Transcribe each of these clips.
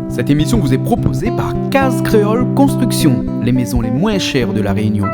Cette émission vous est proposée par Case Créole Construction, les maisons les moins chères de la Réunion.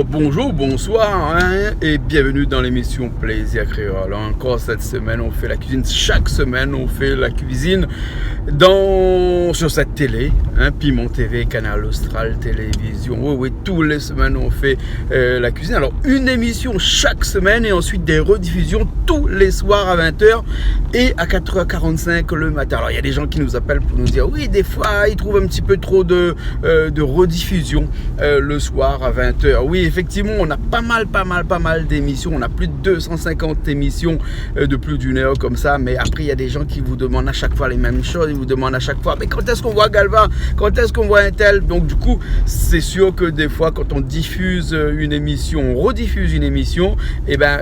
Bonjour, bonsoir et bienvenue dans l'émission Plaisir Créole. Encore cette semaine, on fait la cuisine. Chaque semaine, on fait la cuisine sur cette télé, Piment TV, Canal Austral, Télévision. Oui, tous les semaines, on fait la cuisine. Alors, une émission chaque semaine et ensuite des rediffusions tous les soirs à 20h et à 4h45 le matin. Alors, il y a des gens qui nous appellent pour nous dire, oui, des fois, ils trouvent un petit peu trop de rediffusion le soir à 20h. Oui, effectivement, on a pas mal d'émissions. On a plus de 250 émissions de plus d'une heure comme ça. Mais après, il y a des gens qui vous demandent à chaque fois les mêmes choses. Ils vous demandent à chaque fois, mais quand est-ce qu'on voit Galva? Quand est-ce qu'on voit un tel? Donc, du coup, c'est sûr que des fois, quand on diffuse une émission, on rediffuse une émission, et ben,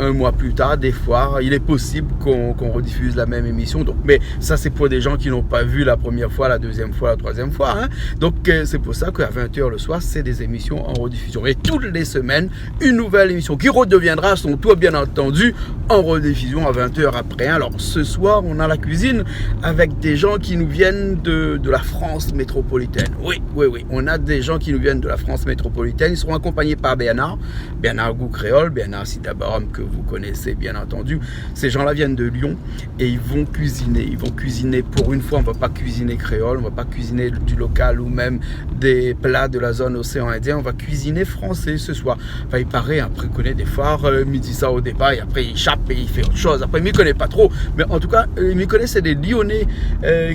un mois plus tard, des fois, il est possible qu'on rediffuse la même émission. Donc, mais ça, c'est pour des gens qui n'ont pas vu la première fois, la deuxième fois, la troisième fois. Donc, c'est pour ça qu'à 20h le soir, c'est des émissions en rediffusion. Et toutes les semaines, une nouvelle émission qui redeviendra son tour, bien entendu, en rediffusion à 20h après. Alors, ce soir, on a la cuisine avec des gens qui nous viennent de la France métropolitaine. Oui, on a des gens qui nous viennent de la France métropolitaine. Ils seront accompagnés par Bernard Goût Créole, Bernard Sidabarum que vous connaissez bien entendu. Ces gens-là viennent de Lyon et ils vont cuisiner. Ils vont cuisiner pour une fois. On ne va pas cuisiner créole, on ne va pas cuisiner du local ou même des plats de la zone océan Indien. On va cuisiner français ce soir. Enfin, il paraît, après il connaît des fois, il dit ça au départ et après il échappe et il fait autre chose. Après, il ne m'y connaît pas trop. Mais en tout cas, il m'y connaît, c'est des Lyonnais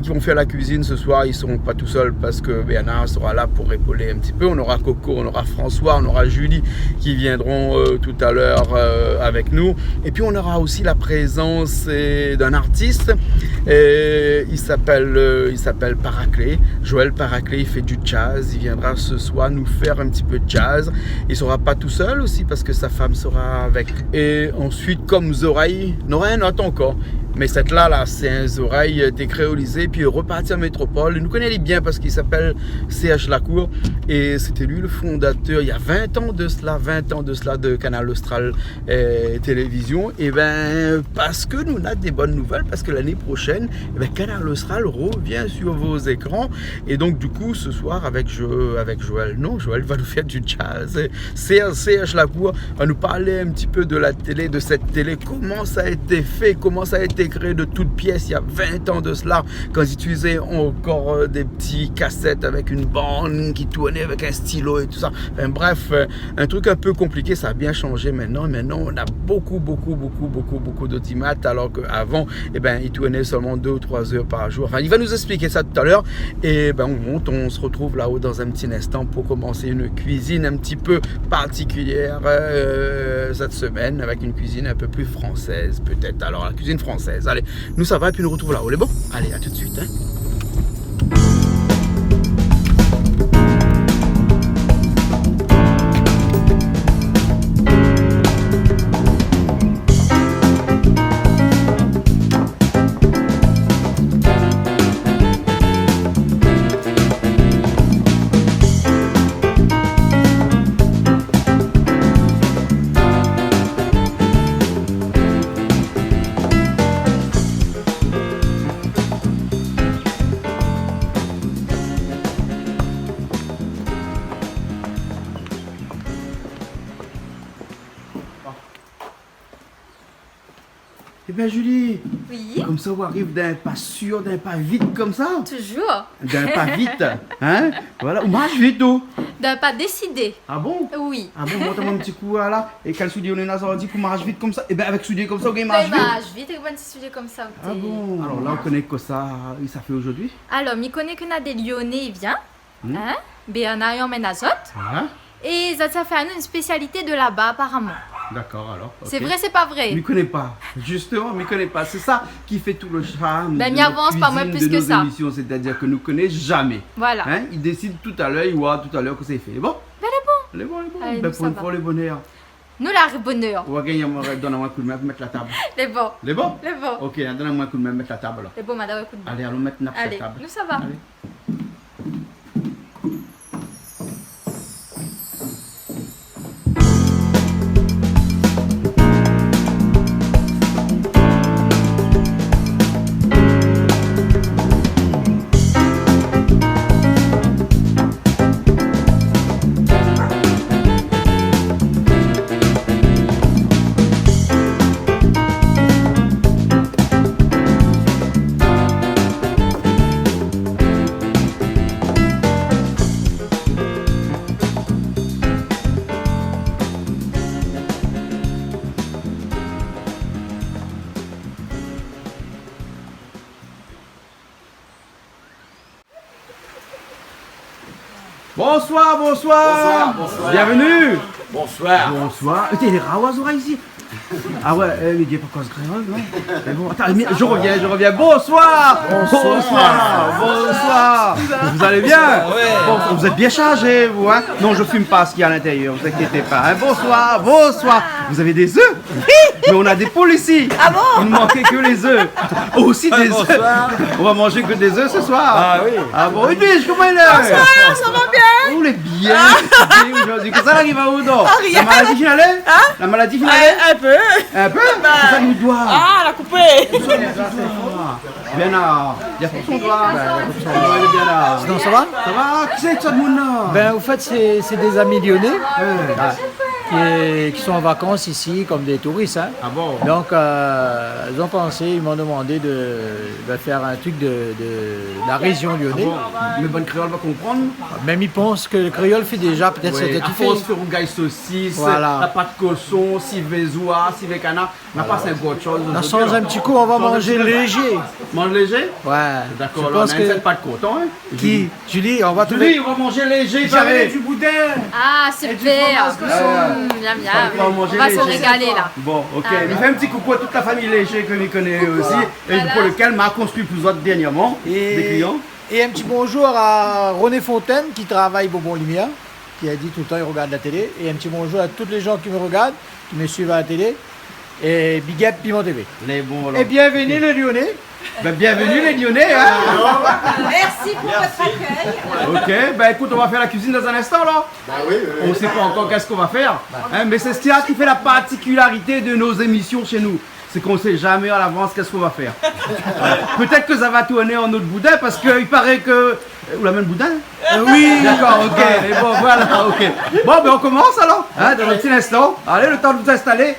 qui vont faire la cuisine ce soir. Ils ne seront pas tout seuls parce que Bernard sera là pour épauler un petit peu. On aura Coco, on aura François, on aura Julie qui viendront tout à l'heure avec nous. Et puis on aura aussi la présence d'un artiste. Il s'appelle Paraclet. Joël Paraclet, il fait du jazz. Il viendra ce soir nous faire un petit peu de jazz. Il ne sera pas tout seul aussi parce que sa femme sera avec. Et ensuite, comme Zoraï, attends encore. Mais cette là, c'est un Zoraï décréolisé, puis reparti en métropole. Il nous connaît bien parce qu'il s'appelle C.H. Lacour. Et c'était lui le fondateur, il y a 20 ans de cela, de Canal Austral Télévision. Et bien, parce que nous avons des bonnes nouvelles, parce que l'année prochaine, Canal Austral revient sur vos écrans. Et donc, du coup, ce soir, avec Joël va nous faire du jazz. C.H. Lacour va nous parler un petit peu de la télé, de cette télé, comment ça a été fait, comment ça a été créé de toutes pièces il y a 20 ans de cela, quand ils utilisaient encore des petits cassettes avec une bande qui tournait avec un stylo et tout ça. Enfin, bref, un truc un peu compliqué, ça a bien changé maintenant. Maintenant, on a beaucoup d'audimates, alors qu'avant, ils tournaient seulement 2 ou 3 heures par jour. Enfin, il va nous expliquer ça tout à l'heure. Et on se retrouve là-haut dans un petit instant pour commencer une cuisine un petit peu particulière cette semaine, avec une cuisine un peu plus française, peut-être. Alors, la cuisine française. Allez, nous ça va et puis nous retrouve là-haut. Les bon? Allez, à tout de suite. Eh bien Julie, oui. Comme ça on arrive d'un pas sûr, d'un pas vite comme ça. Toujours. D'un pas vite, hein. Voilà, on marche vite tout. D'un pas décidé. Ah bon? Oui. Ah bon, montre-moi un petit coup là. Et quel soulier on est là, ça dit qu'on marche vite comme ça. Et bien avec soulier comme ça, on marche vite. Marche vite et un petit soulier comme ça. Ah bon? Alors là on connaît que ça fait aujourd'hui. Alors, je connais qu'on a des Lyonnais, il vient. Hein? Béana et emmène à Zot. Ah. Et ça fait à nous une spécialité de là-bas apparemment. D'accord, alors. C'est ok. vrai, c'est pas vrai? Je ne connais pas. Justement, je ne connais pas. C'est ça qui fait tout le charme Ben, de m'y notre avance pas moins cuisine, plus de que nos ça. émissions. C'est-à-dire que nous ne connaissons jamais. Voilà. Hein? Il décide tout à l'heure, il voit tout à l'heure que c'est fait. Bon? Ben, elle est bon. Elle est bon, elle est bon. Allez, Ben, nous, pour ça une va. fois, le bonheur. Nous, la bonheur. On va gagner, donne-moi un coup de main pour mettre la table. Elle est bon. Elle est bon? Elle est bon. Ok, donne-moi un coup de main pour mettre la table. Alors. Elle est bon, madame, écoute. Allez, allons mettre la Allez, table. nous, ça va. Allez. Bonsoir, bonsoir. Bonsoir. Bienvenue. Bonsoir. Bonsoir. T'es les Rawazora ici. Ah ouais, il dit pourquoi ce créole, non? Mais bon, attends, je reviens. Bonsoir. Bonsoir. Vous allez bien? Bon, vous êtes bien chargé, vous, hein? Non, je fume pas ce qu'il y a à l'intérieur, vous inquiétez pas. Hein? Bonsoir. Vous avez des œufs? Mais on a des poules ici. Ah bon? Il ne manquait que les œufs. Aussi des œufs. On va manger que des œufs ce soir. Ah oui. Ah bon, et puis, comment il est? Bonsoir, ça va bien? Vous êtes bien aujourd'hui. Que ça arrive à où donc? La maladie finale? La maladie finale? Un peu. Un peu? Ça nous doit. Ah, la coupée. Bernard, il y a pas son doigt. Il est bien là. Sinon, ça va? Ça va? Qui c'est que ça de mon là? Ben, au fait, c'est des amis lyonnais qui sont en vacances ici comme des touristes. Hein. Ah bon? Donc, ils ont pensé, ils m'ont demandé de faire un truc de la région lyonnaise. Le bon créole va comprendre. Même ils pensent que le créole fait déjà, peut-être Oui, c'était à tout force fait. faire rougaille saucisse, Voilà. la pâte cochon, civezois, canard. On n'a pas cinq autres choses. On change un petit coup, on va manger léger. Mange léger? Ouais. D'accord, Je alors on pense a une que... cette pâte coton. Hein? Qui? Julie, on va Julie, trouver... on va manger léger, J'avais du boudin. Ah, super. Miam, On va manger On va se léger. régaler, là. Bon, ok. Ah, Il fait un petit coucou à toute la famille léger que nous connaissons aussi, et Voilà. pour lequel m'a construit plusieurs dernièrement des clients. Et un petit bonjour à René Fontaine qui travaille Bourbon Lumière, qui a dit tout le temps il regarde la télé. Et un petit bonjour à tous les gens qui me regardent, qui me suivent à la télé. Et Big Up Piment TV. Les bons, alors. Et bienvenue les Lyonnais. Ben, bienvenue les Lyonnais. Hein? Merci pour votre accueil. Ok, ben écoute, on va faire la cuisine dans un instant là. On ne sait pas encore qu'est-ce qu'on va faire, hein, mais c'est ce qui fait la particularité de nos émissions chez nous. C'est qu'on ne sait jamais à l'avance qu'est-ce qu'on va faire. Peut-être que ça va tourner en autre boudin parce qu'il paraît que... Ou la même boudin? Oui, d'accord, ok. Et bon, voilà, ok. Bon, ben on commence alors, hein, dans un petit instant. Allez, le temps de vous installer.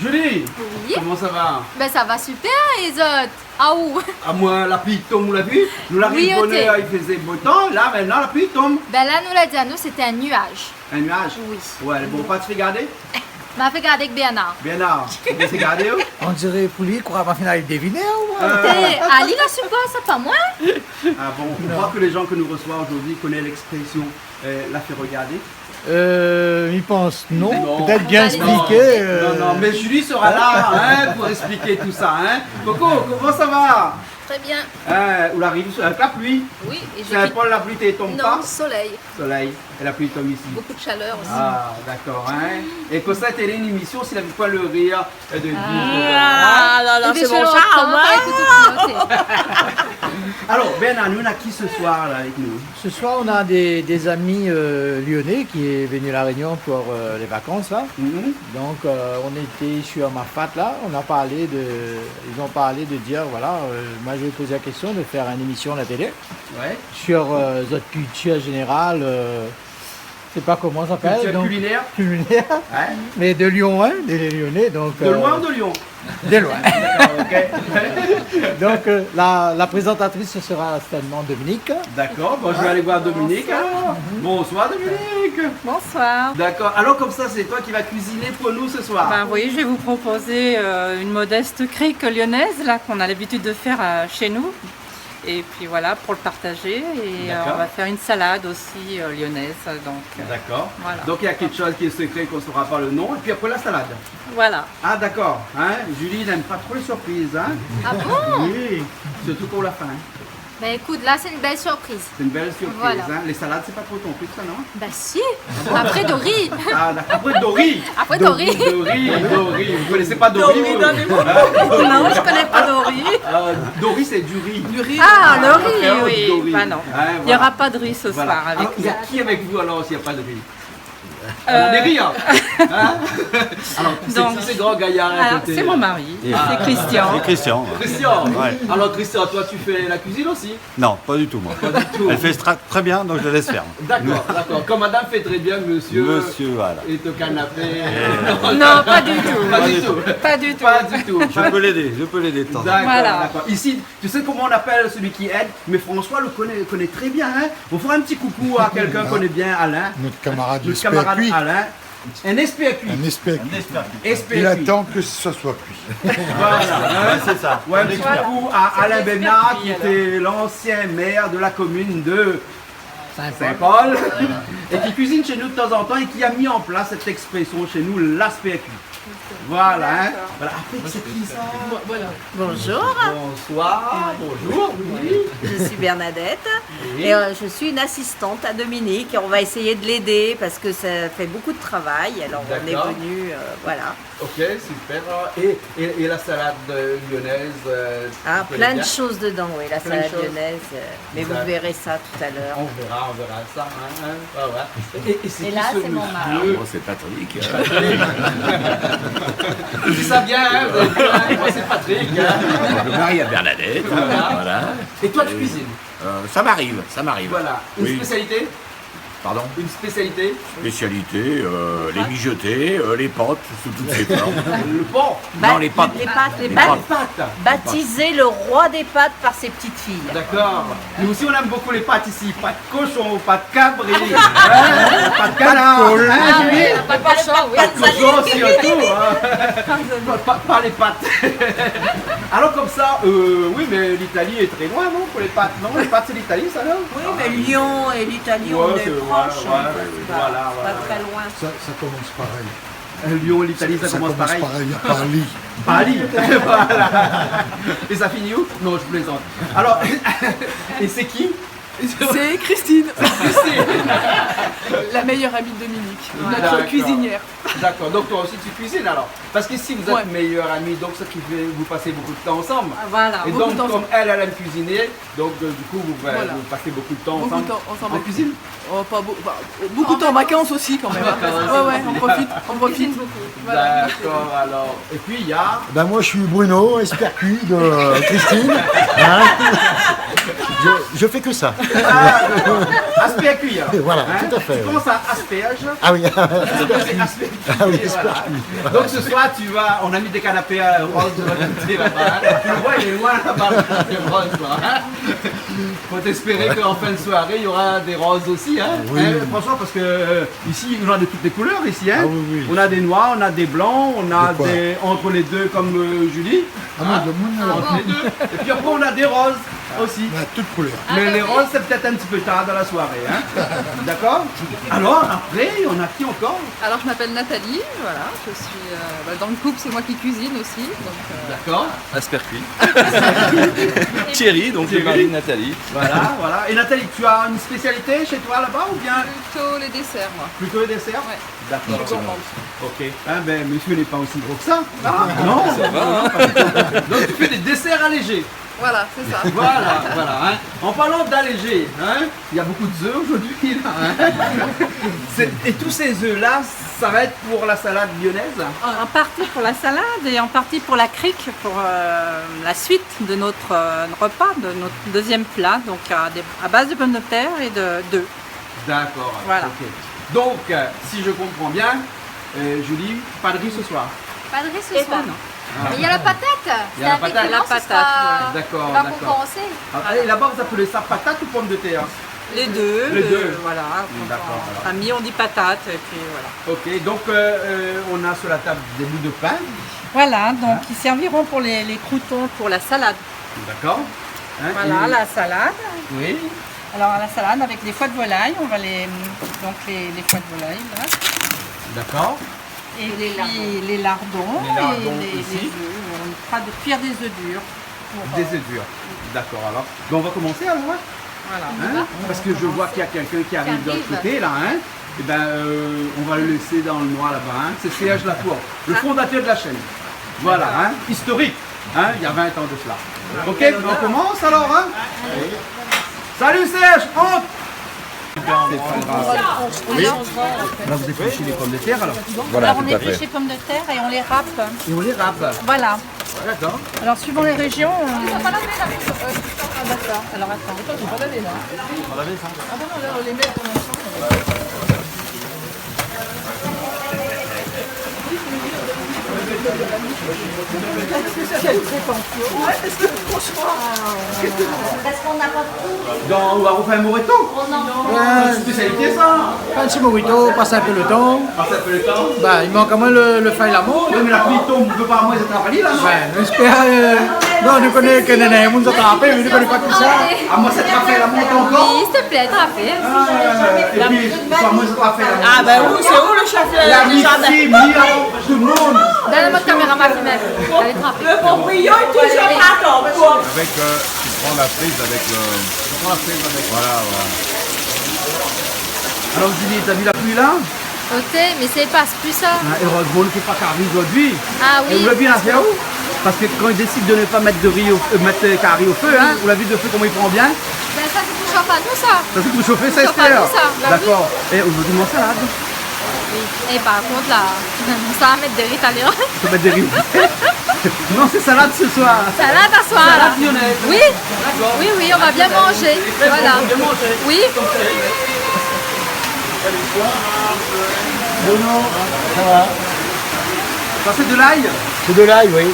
Julie, Oui. comment ça va? Ben, ça va super, les autres. Ah, où? À moi, la pluie tombe, vous l'avez vu? Nous l'avons Oui, bonnet, ok. il faisait beau temps. Là, maintenant, la pluie tombe. Ben, là, nous l'a dit à nous, c'était un nuage. Un nuage? Oui. Ouais, bon, pas de se regarder? M'a fait garder avec Bernard. Bernard, tu peux se regarder? On dirait pour lui qu'on va finir avec des vinaigres. Ali, là, c'est quoi, ça, pas moi? Ah bon, je crois que les gens que nous recevons aujourd'hui connaissent l'expression la fait regarder. Il pense non. Non. Peut-être bien Allez, expliquer. Non, mais Julie sera là hein, pour expliquer tout ça. Hein. Coco, comment ça va? Très bien. Où arrive avec la pluie? Oui, et C'est un peu la pluie ne tombe pas? Non, soleil. Soleil, et la pluie tombe ici. Beaucoup de chaleur aussi. Ah, d'accord. Hein. Et que ça, c'était une émission, s'il n'avait pas le rire de dire. Ah là là, Et c'est puis, mon je charme. reprends, Hein. écoute, écoute. Alors, Bernard, nous, on a qui ce soir là, avec nous? Ce soir, on a des amis lyonnais qui est venu à La Réunion pour les vacances là. Mhm. Donc, on était sur Mafat là. Ils ont parlé de dire voilà, moi je vais poser la question de faire une émission à la télé Ouais. sur notre culture générale. Je sais pas comment ça s'appelle. Culture donc, culinaire. culinaire. Ouais. Mais de Lyon, hein, des Lyonnais. Donc, De loin ou de Lyon? De loin. D'accord, ok. Donc, la présentatrice, ce sera certainement Dominique. D'accord, bon, je vais aller voir Dominique alors. Bonsoir Dominique. Bonsoir. D'accord, alors comme ça, c'est toi qui vas cuisiner pour nous ce soir. Ben oui, je vais vous proposer une modeste crique lyonnaise là qu'on a l'habitude de faire chez nous. Et puis voilà, pour le partager. Et D'accord. on va faire une salade aussi lyonnaise. Donc D'accord. Voilà. Donc il y a quelque chose qui est secret qu'on ne saura pas le nom. Et puis après la salade. voilà. Ah d'accord. Hein? Julie n'aime pas trop les surprises. Hein? Ah bon? Oui. Surtout pour la fin. Ben écoute, là c'est une belle surprise. C'est une belle surprise. Voilà. Hein? Les salades, c'est pas trop ton truc, ça, non? Ben si. Après Dory. Ah, d'accord. Après Dory. Après Dory. Dory. Vous connaissez pas Dory? Dory, vous? donnez-moi. Ah, Non, je connais pas Dory. Dory, c'est du riz. Du riz. Ah, le Après, riz. on dit Dory. Bah non. Hein, Il n'y aura pas de riz ce Voilà. soir avec Alors, il y a nous. qui avec vous alors s'il n'y a pas de riz? Des rires. Hein? Alors, Donc, c'est grand gaillard à Alors, côté. c'est mon mari, Ah. c'est Christian. C'est Christian. Christian. Ouais. Alors Christian, toi tu fais la cuisine aussi? Non, pas du tout, moi. Pas du tout. Elle fait très bien, donc je la laisse faire. D'accord, d'accord. Comme madame fait très bien, monsieur. Monsieur, voilà. Est au canapé. Non, pas du tout. Pas du tout. Pas du tout. Pas du tout. Je peux l'aider de temps en temps. D'accord, Voilà. d'accord. Ici, tu sais comment on appelle celui qui aide? Mais François le connaît très bien. Hein? On fera un petit coucou à quelqu'un qui connaît bien, Alain. Notre camarade Notre espère camarade cuit. Alain. Un SPQ. Un espère cuit. Il SPQ. attend que ça soit cuit. Voilà. Hein? C'est ça. Ouais, un petit coucou à Alain Bénard, qui alors. était l'ancien maire de la commune de Saint-Paul, et qui cuisine chez nous de temps en temps et qui a mis en place cette expression chez nous, l'ASPQ. Voilà, hein. Voilà. Après, c'est qui ça? Bonjour, Bonsoir, bonjour, oui. je suis Bernadette Oui. et je suis une assistante à Dominique et on va essayer de l'aider parce que ça fait beaucoup de travail. Alors on est D'accord. venu, voilà. Ok, super. Et la salade lyonnaise Ah, tu connais plein de bien? choses dedans, oui, la Plein de salade choses. lyonnaise. Mais vous D'accord. verrez ça tout à l'heure. On verra ça. Hein. Ah ouais. Et c'est Et qui là, ce c'est mon mari. monsieur? c'est Patrick. Je dis ça bien, hein, vous avez bien. Moi c'est Patrick. Hein. Je marie à Bernadette. Voilà. Et toi tu cuisines? Ça m'arrive. Voilà. Une Oui. spécialité? Pardon. Une spécialité? Spécialité, les mijotés, les pâtes, sous toutes ces formes. Le porc. Non, les pâtes. Les pâtes, les Les pâtes. Pâtes. Baptisé le roi des pâtes par ses petites filles. D'accord. Nous aussi on aime beaucoup les pâtes ici. Pâtes cochon, pâtes cabri, hein, pâtes canard. Hein, Julie? Pas de cochon, oui. Cochon surtout. Hein. Pas les pâtes. Alors comme ça, oui mais l'Italie est très loin non pour les pâtes. Non, les pâtes c'est l'Italie ça non? Oui, mais Lyon et l'Italie, on Ouais, est c'est- proches. ouais, hein, ouais, c'est pas- voilà, pas voilà. très loin. Ça commence pareil. Lyon, l'Italie ça commence pareil. par Lit. Paris. Voilà. Et ça finit où? Non, je plaisante. Alors, et c'est qui? C'est Christine, Christine. la meilleure amie de Dominique, D'accord. notre cuisinière. D'accord, donc toi aussi tu cuisines alors? Parce qu'ici vous êtes Ouais. meilleure amie, donc ce qui fait vous passez beaucoup de temps ensemble. Ah, voilà. Et beaucoup donc de temps comme elle aime cuisiner, donc du coup vous, Voilà. vous passez beaucoup de temps Beaucoup ensemble. de temps ensemble. En cuisine? Oh, pas beaucoup de temps en vacances aussi quand même. hein. Ouais, on profite, on profite. Voilà. D'accord alors. Et puis il y a... Ben moi je suis Bruno, espère cuit de Christine. Hein. Je fais que ça. Aspect à cuire. Voilà, tout à fait, Tu ouais. commences à asperge. Ah oui. C'est aspect. Ah oui, Voilà. Donc ce soir tu vas, on a mis des canapés roses de l'autre côté là-bas. Tu le vois, il est loin là-bas le canapé rose là. Hein. Faut espérer qu'en fin de soirée il y aura des roses aussi. Hein. Oui. Hein, franchement parce que ici on a de toutes les couleurs ici. Hein. Ah oui, oui. On a des noirs, on a des blancs, on a De quoi des entre les deux comme Julie. Ah moi, de mon Entre les deux. Et puis après on a des roses aussi. on a toutes couleurs. Mais les roses, c'est peut-être un petit peu tard dans la soirée, hein. D'accord? Alors, après, on a qui encore? Alors je m'appelle Nathalie, voilà, je suis dans le couple, c'est moi qui cuisine aussi. Donc, D'accord. Aspercuit. Thierry, donc le Thierry. mari de Nathalie. Voilà, voilà. Et Nathalie, tu as une spécialité chez toi là-bas ou bien plutôt les desserts, moi. plutôt les desserts? Ouais. D'accord. Je suis gourmande. Ok. Ah ben, monsieur n'est pas aussi gros que ça. Non, ça va. Donc tu fais des desserts allégés. Voilà, c'est ça. Voilà, voilà. Hein. En parlant d'allégés, hein, il y a beaucoup d'œufs aujourd'hui là. Hein. Et tous ces œufs-là, ça va être pour la salade lyonnaise? En partie pour la salade et en partie pour la crique, pour la suite de notre repas, de notre deuxième plat, donc à base de pommes de terre et d'œufs. D'accord. Voilà. ok. Donc, si je comprends bien, Julie, pas de riz ce soir. Pas de riz ce Et soir. ben non. Mais il y a la patate. Il y a la patate. La patate, D'accord, On va d'accord. compenser. Ah, et là-bas, vous appelez ça patate ou pomme de terre? Les deux. Les deux. Voilà. D'accord, Entre amis, on dit patate et puis voilà. Ok, donc on a sur la table des bouts de pain. Voilà, donc ils serviront pour les croûtons pour la salade. D'accord. Hein, Voilà, et- la salade. Oui. Alors la salade avec les foies de volaille, on va les foies de volaille là. D'accord. Et puis les lardons, Les lardons et ici. les œufs. On fera de cuire des œufs durs. pour, Des œufs durs. D'accord, alors. Ben, on va commencer alors, hein. Voilà. Hein, parce que je vois qu'il y a quelqu'un qui arrive de l'autre côté là, hein. Et ben, on va le laisser dans le noir là-bas. Hein. C'est Serge Latour, le fondateur de la chaîne. Voilà, hein, historique. Hein, il y a 20 ans de cela. Ok, on commence alors. Hein. Salut Serge, entre. C'est pas grave. Oui. Là, vous épluchez les pommes de terre alors. Voilà, Alors on tout à fait. épluche les pommes de terre et on les râpe. Et on les râpe. Voilà. D'accord. Alors suivant les régions, on... Ah d'accord. Alors attends. Dans, on va refaire un moreton. C'est une spécialité ça. Un petit mojito, passe un peu le temps. Ah, ça fait le temps. Bah, il manque quand même le faille lamont. Oui, mais la pluie tombe, on peut pas moins être avalé là, non? Ouais, j'espère. Non, on ne connaît que Nana et Moun attrapé, mais on ne connaît pas tout ça. Ah, moi, cette rafale la monte encore. Oui, s'il te plaît, attrapez. Et puis, soit moi, cette rafale la monte. Ah ben oui, c'est où le chef La du jardin? Mixi, Mia, tout le monde. Donne-moi ta caméra, ma fille, allez, attrapez. Le proprio est toujours pas tombé. Avec, tu prends la prise avec le... Tu prends la prise avec... Voilà, voilà. Alors, Julie, t'as vu la pluie là? Ok, mais c'est passe plus ça. Heureusement, on ne fait pas carrer aujourd'hui. Ah Et vous oui. l'avez vu, il a fait où? Parce que quand il décide de ne pas mettre de riz mettre carré au feu, hein, vous l'avez vu de feu comment il prend bien? Ben ça, c'est pour chauffer à nous, ça. Ça c'est pour chauffer ça, Chauffe à Esther. nous, ça. Bah oui. D'accord. Et aujourd'hui, mon salade. Et par contre, là, ça va mettre des riz italiens. On peut mettre des riz. Non, c'est salade ce soir. Salade à soir, là. Salade lyonnaise. Oui. Oui, oui, on va bien manger. Voilà. Oui. Bruno, ça va? Ça c'est de l'ail. C'est de l'ail, oui.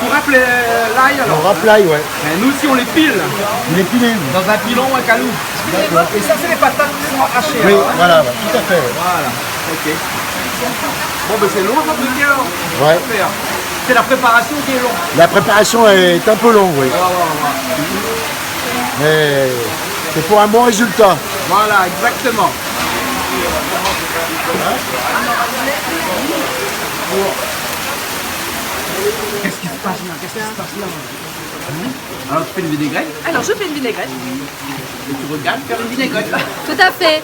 Pour rappeler l'ail On alors. râpe l'ail, ouais. Et nous aussi on les pile Il est pilé. dans un pilon ou un calou. Et ça c'est les patates qui sont arrachées. Oui, alors, hein. voilà, ouais, tout à fait. Ouais. Voilà. Ok. Bon ben c'est long à fabriquer alors. Ouais. À faire. C'est la préparation qui est longue. La préparation est un peu longue, oui. Mais c'est pour un bon résultat. Voilà, exactement. Qu'est-ce qui se passe là? Qu'est-ce qui se passe là? Alors tu fais une vinaigrette Alors je fais une vinaigrette. et tu regardes faire une vinaigrette. Tout à fait.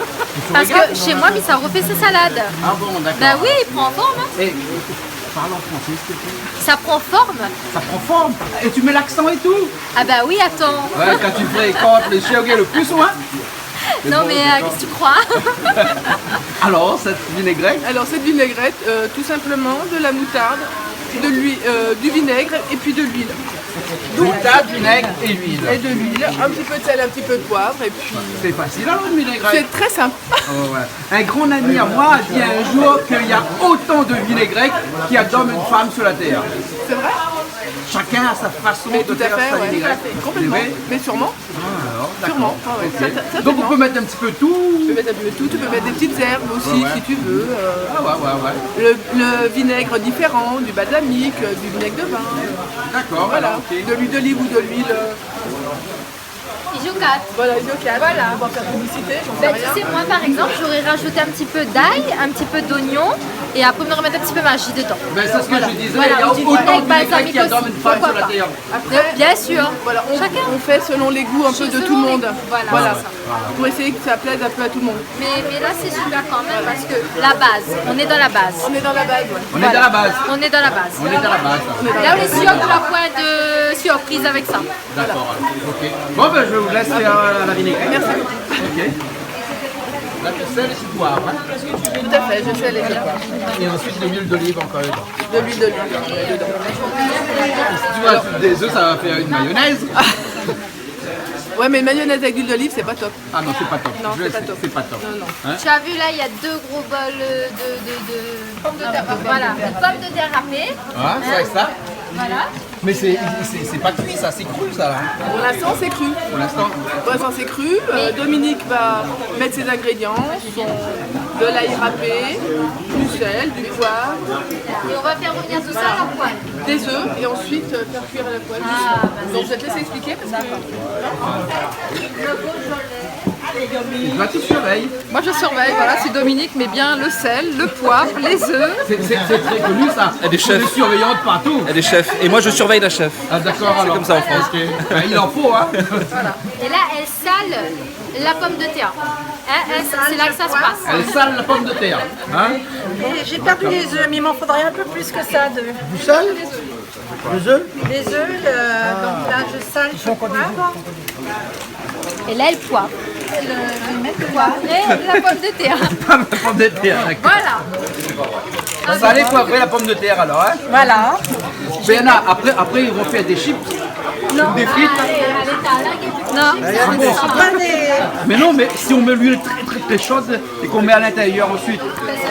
Parce que chez moi, ça refait sa salade. Ah bon, d'accord. Ben oui, il prend forme. Hein. Et parle en français s'il te plaît. Ça prend forme. Ça prend forme. Et tu mets l'accent et tout. Ah bah oui, attends. Ouais, quand tu fréquentes les chiens le plus loin. Non mais qu'est-ce que tu crois? Alors, cette vinaigrette, Alors cette vinaigrette, tout simplement de la moutarde, de l'huile, du vinaigre et puis de l'huile. moutarde, vinaigre et huile. Et de l'huile, un petit peu de sel, un petit peu de poivre et puis C'est facile alors une vinaigrette. c'est très simple. Oh, ouais. Un grand ami à moi a dit un jour qu'il y a autant de vinaigrettes qu'il y a d'hommes et de femmes sur la terre. C'est vrai? Chacun a sa façon Mais de tout à faire fait, sa ouais, vinaigrette. complètement. C'est vrai. Mais sûrement. Alors, Sûrement. d'accord. Ah ouais, Ok. certainement. Donc on peut mettre un petit peu tout. Tu peux mettre un peu de tout, tu peux mettre des petites herbes aussi si tu veux. Ah ouais. Le vinaigre différent, du balsamique, du vinaigre de vin. D'accord, Voilà. ok. De l'huile d'olive ou de l'huile. Isocat. Voilà, isocate. Voilà. On va faire publicité, j'en sais Ben, rien. tu sais, moi par exemple, j'aurais rajouté un petit peu d'ail, un petit peu d'oignon et après me remettre un petit peu magie dedans. Ben, c'est ce que je disais, Voilà, il y a du autant de vinaigre vinaigrette qu'il y a d'hommes et de femmes pourquoi sur la pas. terre. Après, Bien sûr. voilà, Chacun. on fait selon les goûts un peu de Selon tout le les monde. goûts, voilà, c'est ça. Pour essayer que ça plaise un peu à tout le monde. Mais là c'est super quand même parce que la base, on est dans la base. On est dans la base. Ouais. On est dans la base. On est dans la base. On est dans la base. Là on est sûr de la point de surprise avec ça. D'accord. Ok. Bon ben je vous laisse faire la vinaigrette. Merci. Ok. Là tu sel et tu poivre. Hein. Tout à fait, je fais les biens. Et ensuite de l'huile d'olive encore une fois. De l'huile d'olive dedans. Si tu rajoutes des œufs, ça va faire une mayonnaise. Ouais, mais mayonnaise avec l'huile d'olive, c'est pas top. Ah non, c'est pas top. Non, Je c'est pas sais, top. c'est pas top. Non, non. Hein? Tu as vu là, il y a 2 gros bols de pommes de terre râpées. Voilà, de pommes de terre râpées. Ah, c'est avec ça. Voilà. Mais c'est pas cuit ça, c'est cru ça là. Hein. Pour l'instant, c'est cru. Pour l'instant. Pour l'instant, c'est cru. Dominique va mettre ses ingrédients, de l'ail râpé, du sel, du poivre, Et on va faire revenir tout ça à la poêle. des œufs et ensuite faire cuire à la poêle. Donc je vais te laisser expliquer parce que... Toi, tu surveilles. Moi je surveille, voilà, si Dominique met bien le sel, le poivre, les œufs. C'est très connu ça. Il y a des chefs. Des surveillantes partout. Il y a des chefs. Et moi, je surveille la chef. Ah d'accord alors. comme ça en France. Ok. Ben, il en faut hein. Et là, elle sale la pomme de terre. Hein, c'est là que ça se passe. Elle sale la pomme de terre. Hein. Et j'ai perdu les œufs, mais il m'en faudrait un peu plus que ça. Du sel? Les œufs? Les œufs, donc là je sale le poivre. Et là, elle poivre. Je vais mettre le Poivre et la pomme de terre. Pas la pomme de terre. D'accord. Voilà. Ça allait poivrer la pomme de terre alors hein. Voilà. Mais il y en a, après ils vont faire des chips. Ou des frites. Non. Mais non, mais si on met l'huile très chaude et qu'on met à l'intérieur ensuite,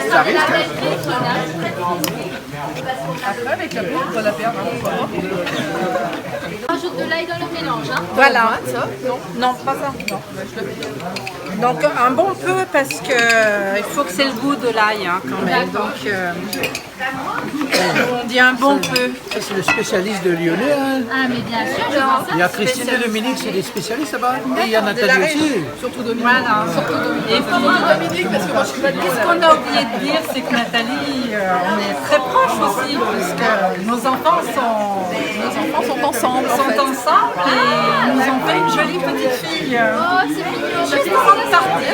ça risque. Après avec la poudre, on va la faire. On rajoute de l'ail dans le mélange. Hein. Voilà. Ça, non. Non, pas ça. Donc un bon peu parce que il faut que c'est le goût de l'ail hein, quand même. Donc on dit un bon peu. Ça, c'est le spécialiste de Lyonnais. Hein. Ah, mais bien sûr, je vois ça. Il y a Christine et Dominique, c'est des spécialistes là-bas. Et il y a Nathalie aussi. Surtout Dominique. Voilà. Et Dominique parce que moi je suis pas de Ce qu'on a oublié de dire, c'est que Nathalie, on est très proches aussi, parce que nos enfants sont ensemble. sont ensemble et nous ont fait une jolie petite fille. Oh, c'est mignon. Juste avant de partir.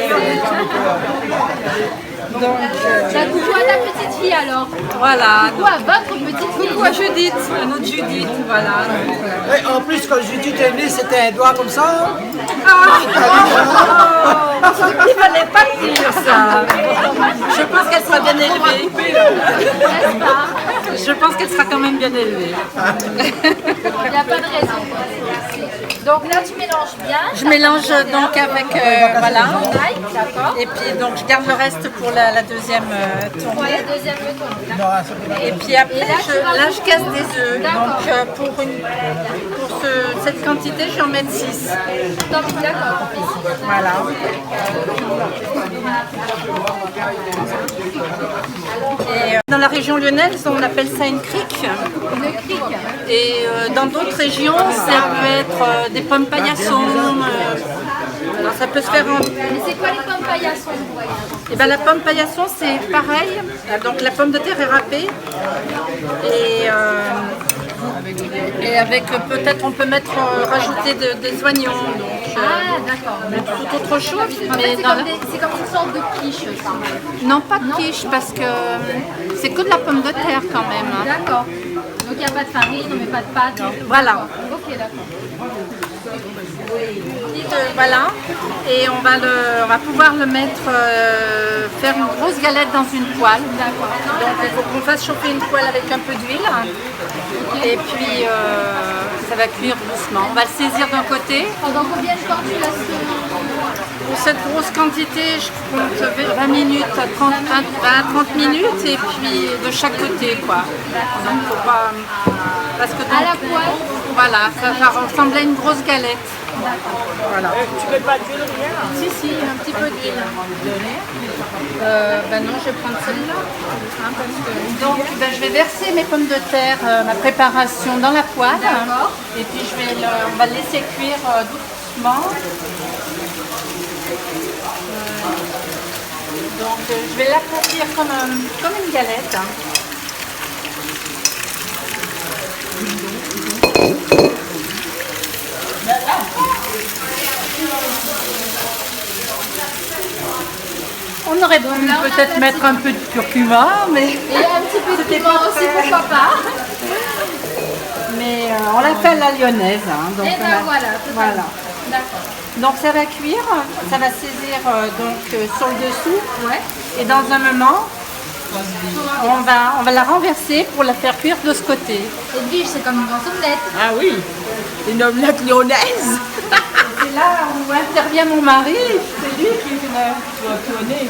Coucou à ta petite fille alors. Voilà. Coucou à votre petite fille. Coucou à Judith, à notre Judith, voilà. Et en plus, quand Judith est née, c'était un doigt comme ça. Il fallait pas le dire ça. Je pense qu'elle sera bien élevée. Je pense qu'elle sera quand même bien élevée. Il n'y a pas de raison. Donc là, tu mélanges bien. Je mélange donc avec voilà. L'ail, d'accord. Et puis donc je garde le reste pour la deuxième Pour tournée. la deuxième tournée. Et puis après, Et là, je casse des œufs. D'accord. Donc pour cette quantité, je vais en mettre 6. Donc, d'accord. Voilà. Et dans la région lyonnaise, on appelle ça une crique. Une crique. Et dans d'autres régions, ça peut être des pommes paillassons. Alors ça peut se faire en... Mais c'est quoi les pommes paillassons? Et ben la pomme paillasson c'est pareil. Donc la pomme de terre est râpée et avec peut-être on peut mettre rajouter des oignons. Donc, Ah, d'accord. tout autre chose. En fait, Mais c'est dans comme, c'est comme une sorte de quiche, ça. non pas de quiche parce que c'est que de la pomme de terre quand même. Hein. D'accord. Donc, il n'y a pas de farine, on ne met pas de pâte. Voilà. Ok, d'accord. Voilà. Et on va pouvoir le mettre, faire une grosse galette dans une poêle. Donc il faut qu'on fasse chauffer une poêle avec un peu d'huile. Et puis ça va cuire doucement. On va le saisir d'un côté. Pendant combien de temps tu laisses Pour cette grosse quantité, je compte 20 minutes, 30 minutes et puis de chaque côté quoi. Donc faut pas... Parce que à la poêle? Voilà, ça va ressembler à une grosse galette. Voilà. Tu mets pas d'huile, rien? Si, un petit peu d'huile. Ben non, je vais prendre celle-là. Hein, donc je vais verser mes pommes de terre, ma préparation dans la poêle. D'accord. Et puis on va le laisser cuire doucement. Donc je vais l'aplatir comme une galette. Hein. On aurait pu peut-être mettre un peu de curcuma, mais... Et un petit peu de piment aussi, pourquoi pas. Mais on l'a fait à la lyonnaise. Hein, donc et ben voilà. D'accord. Donc ça va cuire, ça va saisir sur le dessous. Ouais. Et dans un moment, on va la renverser pour la faire cuire de ce côté. Et puis, c'est comme une grosse omelette. Ah oui, une omelette lyonnaise. C'est là où intervient mon mari, c'est lui qui vient tourner.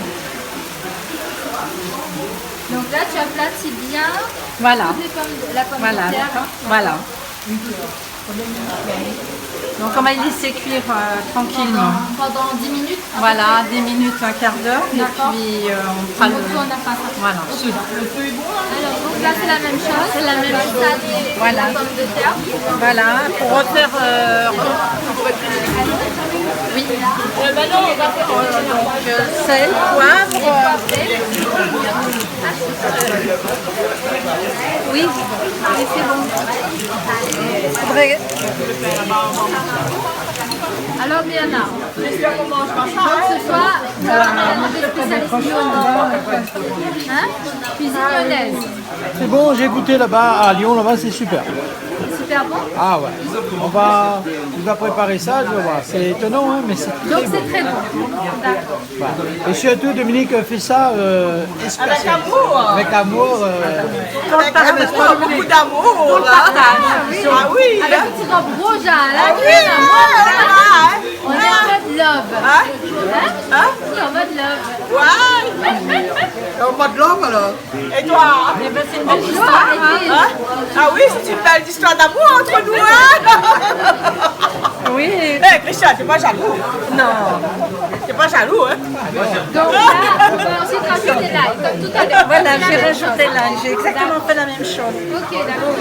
Donc là, tu aplatis bien Voilà. la pomme de terre. Voilà. Donc on va y laisser cuire tranquillement. Pendant 10 minutes. Voilà, 10 minutes, un quart d'heure. Et D'accord. puis on fera le... On a pas ça. Voilà. Alors donc là c'est la même chose. C'est la même chose. Voilà. Pommes de terre. Voilà, pour refaire... oui. Donc sel, poivre. Oui, c'est bon. Faudrait... Alors Miana, ce soir, spécialiste lyonnaise. Hein? Cuisine lyonnaise. C'est bon, j'ai goûté là-bas, à Lyon, là-bas, c'est super. Super bon. Ah ouais. Tu vas préparer ça, je vais voir. C'est étonnant, hein, mais c'est très Donc bon. c'est très bon. D'accord. Voilà. Et surtout, Dominique fait ça Avec amour. avec amour. Avec beaucoup d'amour. Ah oui. Avec une petite robe rouge là. Ah oui. On est en mode love. Hein? Oui, en mode love. Ouais. On va de l'homme alors. Et toi? Eh ben, c'est une belle Histoire, histoire. et puis- Ah oui, c'est une belle histoire d'amour entre nous, hein? Oui. Eh, Christian, t'es pas jaloux? Non. T'es pas jaloux, hein? Donc là, on va ensuite rajouter l'ail, comme tout à l'heure. Voilà, j'ai rajouté là, j'ai exactement fait la même chose. Ok, d'accord.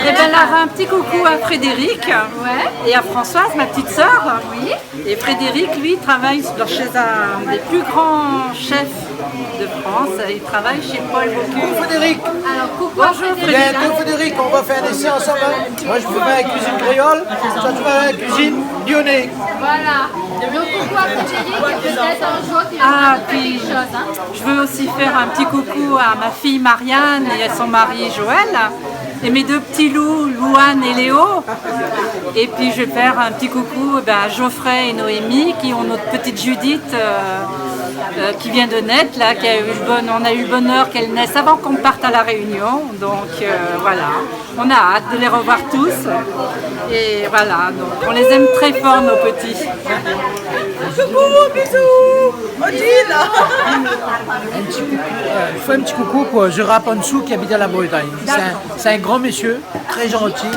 Et bien alors un petit coucou à Frédéric Ouais. et à Françoise, ma petite sœur. Oui. Et Frédéric, lui, travaille chez un des plus grands chefs de France. Il travaille chez Paul Bocuse. Frédéric, Alors, coucou. Bonjour Frédéric. bientôt Frédéric, on va faire un essai ensemble. Moi je fais la cuisine créole, toi tu fais la cuisine lyonnaise. Voilà. Donc, coucou à Frédéric et peut-être un jour tu Ah, vas faire puis quelque chose. Hein. je veux aussi faire un petit coucou à ma fille Marianne et à son mari Joël. Et mes deux petits loups, Louane et Léo. Et puis je vais faire un petit coucou à Geoffrey et Noémie qui ont notre petite Judith qui vient de naître, là, on a eu le bonheur qu'elle naisse avant qu'on parte à la Réunion. Donc voilà, on a hâte de les revoir tous. Et voilà, donc on les aime très fort nos petits. Coucou, bisous. Odile. Je fais un petit coucou pour Gérard Ponsou qui habite à la Bretagne. C'est un grand monsieur, très gentil,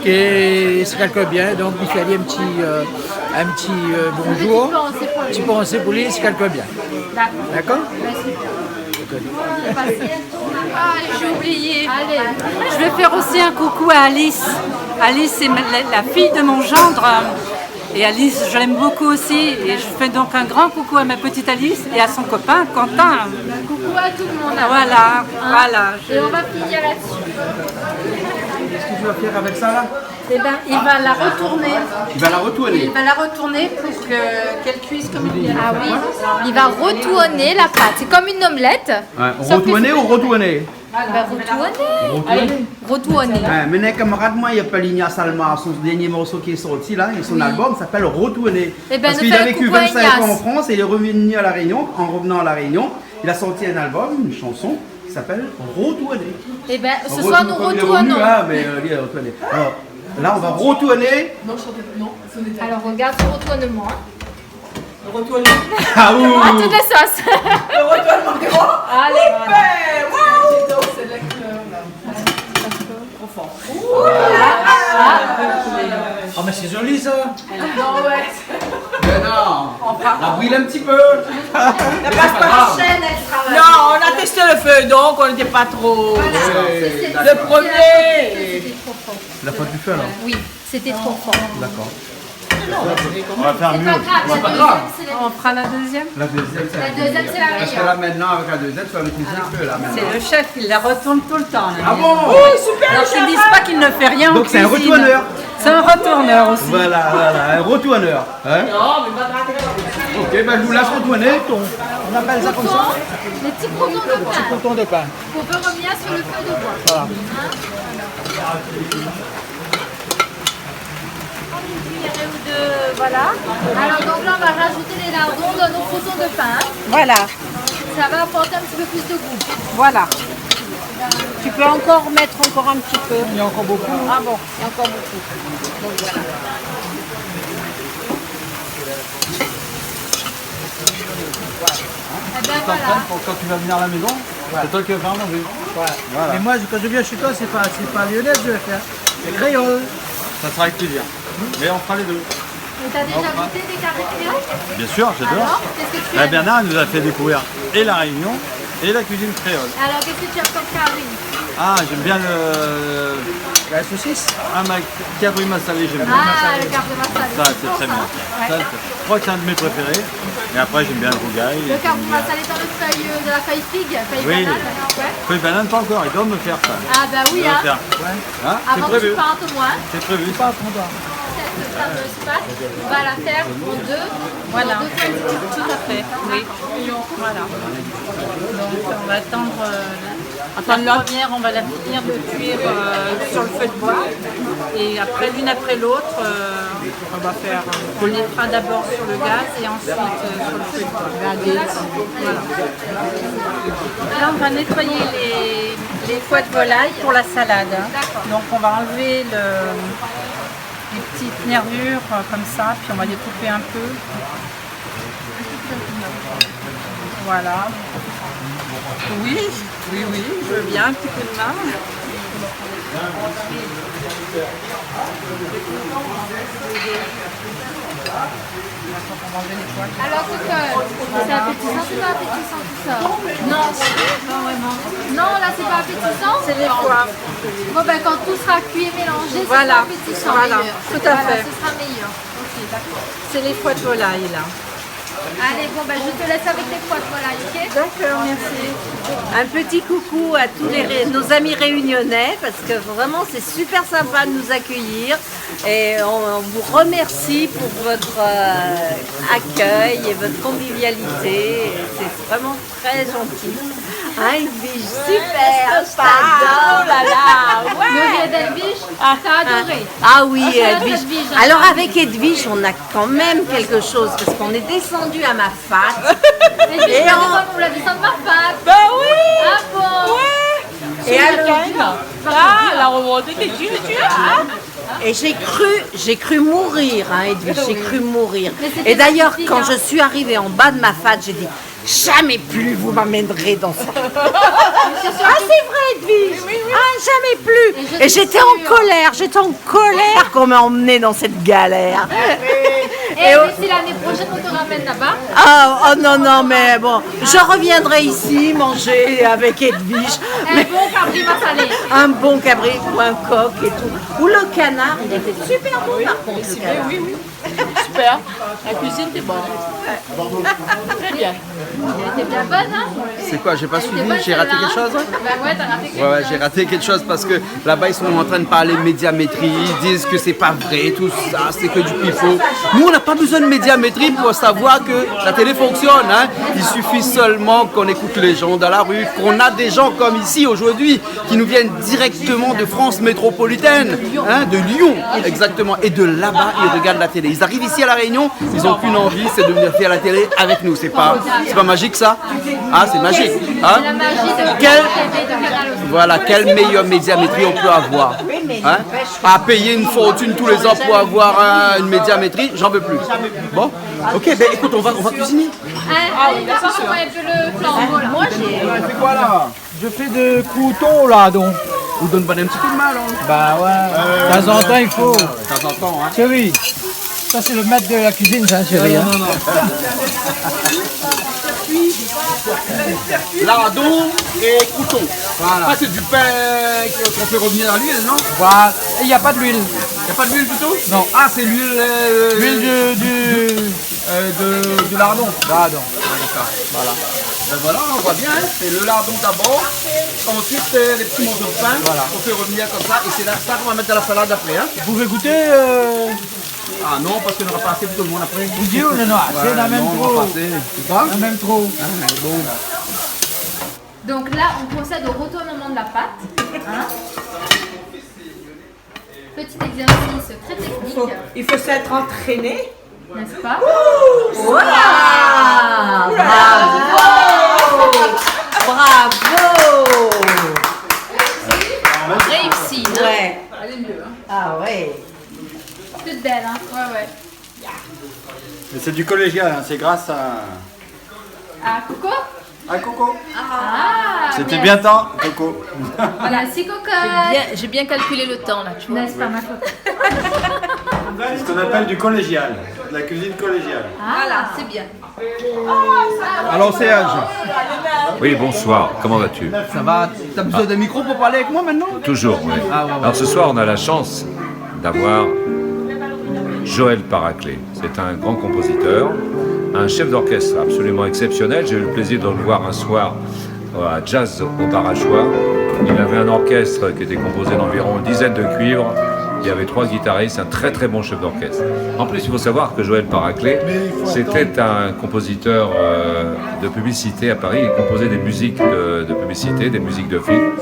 et c'est quelqu'un bien, donc il fait aller un petit bonjour, un petit pensée pour lui, c'est quelqu'un bien. D'accord? Ah, j'ai oublié. Allez. Je vais faire aussi un coucou à Alice. Alice, c'est la fille de mon gendre. Et Alice, je l'aime beaucoup aussi. Et je fais donc un grand coucou à ma petite Alice et à son copain Quentin. Coucou à tout le monde. Voilà, voilà. Et on va finir là-dessus. Qu'est-ce que tu vas faire avec ça là? Eh ben, il va la retourner. Tu vas la retourner. Il va la retourner pour qu'elle cuise comme une bière. Ah oui. Il va retourner la pâte. C'est comme une omelette. Retourner ou retourner? Ben, retourner. Retourner. Mes camarades, moi, il y a Palinia Salma, son dernier morceau qui est sorti là, et son album s'appelle Retourner. Eh ben, Parce nous qu'il a fait un vécu coucou à 25 ans Ignace. en France et il est revenu à La Réunion. En revenant à La Réunion, il a sorti un album, une chanson qui s'appelle Retourner. Eh ben, ce soir, nous Comme il est revenu, retournons. hein, mais lui, il est retourné. Alors, là, on va retourner. Alors, regarde ce retournement. Retourne. Ah oui, À toutes les sauces. Le retournement des rois. Allez. Waouh. Ah mais c'est joli ça. Non, ouais. Mais non, on brille un petit peu. La passe pas en chaîne, elle travaille. Non, on a testé le feu, donc on n'était pas trop. Le premier. C'est la faute du feu alors. Oui, c'était trop fort. D'accord. On va faire C'est mieux. pas grave, C'est pas la grave. deuxième, c'est la On fera la deuxième. La deuxième, c'est La deuxième, c'est la Parce que meilleure. là maintenant, avec la deuxième, tu vas maîtriser le feu là maintenant. C'est le chef, il la retourne tout le temps. là. Ah bon? Super. Alors qu'ils disent pas qu'il ne fait rien en Donc c'est un cuisine. retourneur. C'est un retourneur aussi. Voilà, un retourneur. Hein? Ok, ben je vous laisse retourner. On appelle ça comme ça. Les petits croutons de pain. Coton de pain. Pour revenir sur le feu de bois. Voilà. Voilà. Alors donc là on va rajouter les lardons dans nos croutons de pain. Voilà, Ça va apporter un petit peu plus de goût. voilà. Tu peux encore mettre encore un petit peu. Il y a encore beaucoup. Ah bon, il y a encore beaucoup. Donc voilà. Et ben voilà. Quand tu vas venir à la maison, c'est toi qui vas faire manger. Mais moi quand je viens chez toi, c'est pas lyonnaise que je vais faire. C'est créole. Ça sera avec plaisir. Mais on fera les deux. Et t'as déjà goûté des carrés créoles? Bien sûr, j'adore. Alors, qu'est-ce que tu La aimes? Bernard nous a fait découvrir et la Réunion et la cuisine créole. Alors, qu'est-ce que tu aimes comme carré? Ah, j'aime bien la saucisse. Ah, ma cabri massalé, j'aime bien. Ah, le carré massalé. Ça, c'est très bien. Ça, je crois que c'est un de mes préférés. Et après, j'aime bien le rougail. Le carré massalé dans le feuille, de la feuille figue, feuille Oui. banane, ouais. Feuille banane, pas encore. Il doit me faire ça. Ah bah oui, Il doit hein. me faire. Hein, c'est Avant que prévu. tu partes au moins. C'est prévu. Cette fameuse pâte, on va la faire en deux. Voilà, en deux quantités. tout à fait, oui. Voilà. Donc on va attendre la première, on va la finir de cuire sur le feu de bois. Et après, l'une après l'autre, on va faire. On les fera d'abord sur le gaz et ensuite sur le feu de bois. Voilà. Là, on va nettoyer les foies de volaille pour la salade. Donc on va enlever les petites nervures comme ça, puis on va les couper un peu. Voilà. Oui, je veux bien un petit peu de main. Alors, c'est appétissant, c'est pas appétissant tout ça? Non, pas vraiment. Non, là, c'est pas appétissant? C'est les foies. Bon, ben, quand tout sera cuit et mélangé, ce Voilà. sera appétissant. Voilà, meilleur. tout à fait. Ce sera meilleur. Ok, d'accord. C'est les foies de volaille là. Allez, bon, ben, je te laisse avec les foies de volaille, ok? D'accord, merci. Un petit coucou à tous nos amis réunionnais parce que vraiment c'est super sympa de nous accueillir et on vous remercie pour votre accueil et votre convivialité. C'est vraiment très gentil. Ah, Edwige, super, je t'adore, là là, Nourri Edwige, t'as adoré. Ah oui, Edwige. Edwige. Alors avec Edwige, on a quand même quelque chose parce qu'on est descendu à ma fat. Et on l'a descendu ma fat. Bah oui. Ah bon? Ouais. Et alors, la remontée que tu as. et j'ai cru mourir, hein, Edwige, j'ai cru mourir. Mais c'était Et d'ailleurs, magnifique, quand hein. je suis arrivée en bas de ma fat, j'ai dit jamais plus vous m'amènerez dans ça. Ah, c'est vrai, Edwige. Ah, jamais plus. Et j'étais en colère qu'on m'a emmenée dans cette galère. Et mais si l'année prochaine on te ramène là-bas? Ah, oh non, mais bon, je reviendrai ici manger avec Edwige. Un bon cabri massalé. Un bon cabri ou un coq et tout. Ou le canard, il était super bon par contre. Le canard. Oui. Super. La cuisine était bonne. Très bien. Elle était bien bonne, hein? C'est quoi, j'ai pas Elle était suivi, bonne, j'ai raté celle-là, quelque chose? hein? Bah ouais, t'as raté quelque Ouais, chose. j'ai raté quelque chose parce que là-bas ils sont en train de parler médiamétrie, ils disent que c'est pas vrai, tout ça, c'est que du pifo. Nous on n'a pas besoin de médiamétrie pour savoir que la télé fonctionne, hein. Il suffit seulement qu'on écoute les gens dans la rue, qu'on a des gens comme ici aujourd'hui qui nous viennent directement de France métropolitaine, hein, de Lyon exactement, et de là-bas ils regardent la télé. Ils arrivent ici à La Réunion, ils n'ont qu'une envie, c'est de venir faire la télé avec nous. C'est pas magique ça? Ah, c'est magique. Hein? C'est la magie de Quelle- TV, de Canal aussi. Voilà, quelle meilleure médiamétrie on peut avoir, hein? À payer une fortune tous les ans pour avoir une médiamétrie, j'en veux plus. Bon, ok, ben écoute, on va cuisiner. Allez, d'accord, on va un peu le flambeau là. Moi j'ai. C'est quoi là? Je fais de couteau là donc. Vous donne pas un petit coup de mal, hein? Bah ouais, de temps en temps il faut. De temps en temps, hein? Chérie, ça c'est le maître de la cuisine, ça, chérie. Hein. Lardon et couteau. Voilà. Ça c'est du pain qu'on fait revenir à l'huile, non? Voilà. Et il n'y a pas de l'huile. Il n'y a pas d'huile du tout? Non. Ah, c'est l'huile. L'huile du lardon. Lardon. D'accord. Voilà. Ben voilà, on voit bien, hein. C'est le lardon d'abord, ensuite les petits morceaux de pain, Voilà. on fait revenir comme ça, et c'est là ça qu'on va mettre dans la salade après. Hein. Vous pouvez goûter Ah non, parce qu'on n'aura pas assez pour tout le monde après. Vous dites non, non, assez, Ouais, la même non, on trop. va passer. C'est pas? La même trop. Ah, bon. Donc là, on procède au retournement de la pâte. Hein. Petit exercice très technique, Il faut s'être entraîné. n'est-ce pas? Voilà. Bravo. Bravo. Réussi. Hein. Ouais. Elle est mieux. Hein. Ah ouais. Toute belle, hein? Ouais. Mais c'est du collégial, hein, c'est grâce à. Ah, Coco? Ah, Coco. C'était merci. bien temps, Coco. Merci Cocotte. J'ai bien calculé le temps là, tu vois. N'est-ce pas ma cocotte? C'est ce qu'on appelle du collégial, de la cuisine collégiale. Voilà, c'est bien. Alors Serge, Oui, bonsoir, comment vas-tu? ça va? T'as besoin d'un micro pour parler avec moi maintenant? Toujours, oui. Ah, ouais. Alors ce soir, on a la chance d'avoir Joël Paraclet. C'est un grand compositeur, un chef d'orchestre absolument exceptionnel. J'ai eu le plaisir de le voir un soir à Jazz au Barachois. Il avait un orchestre qui était composé d'environ une dizaine de cuivres. Il y avait 3 guitaristes, un très très bon chef d'orchestre. En plus, il faut savoir que Joël Paraclet, c'était un compositeur de publicité à Paris. Il composait des musiques de publicité, des musiques de films.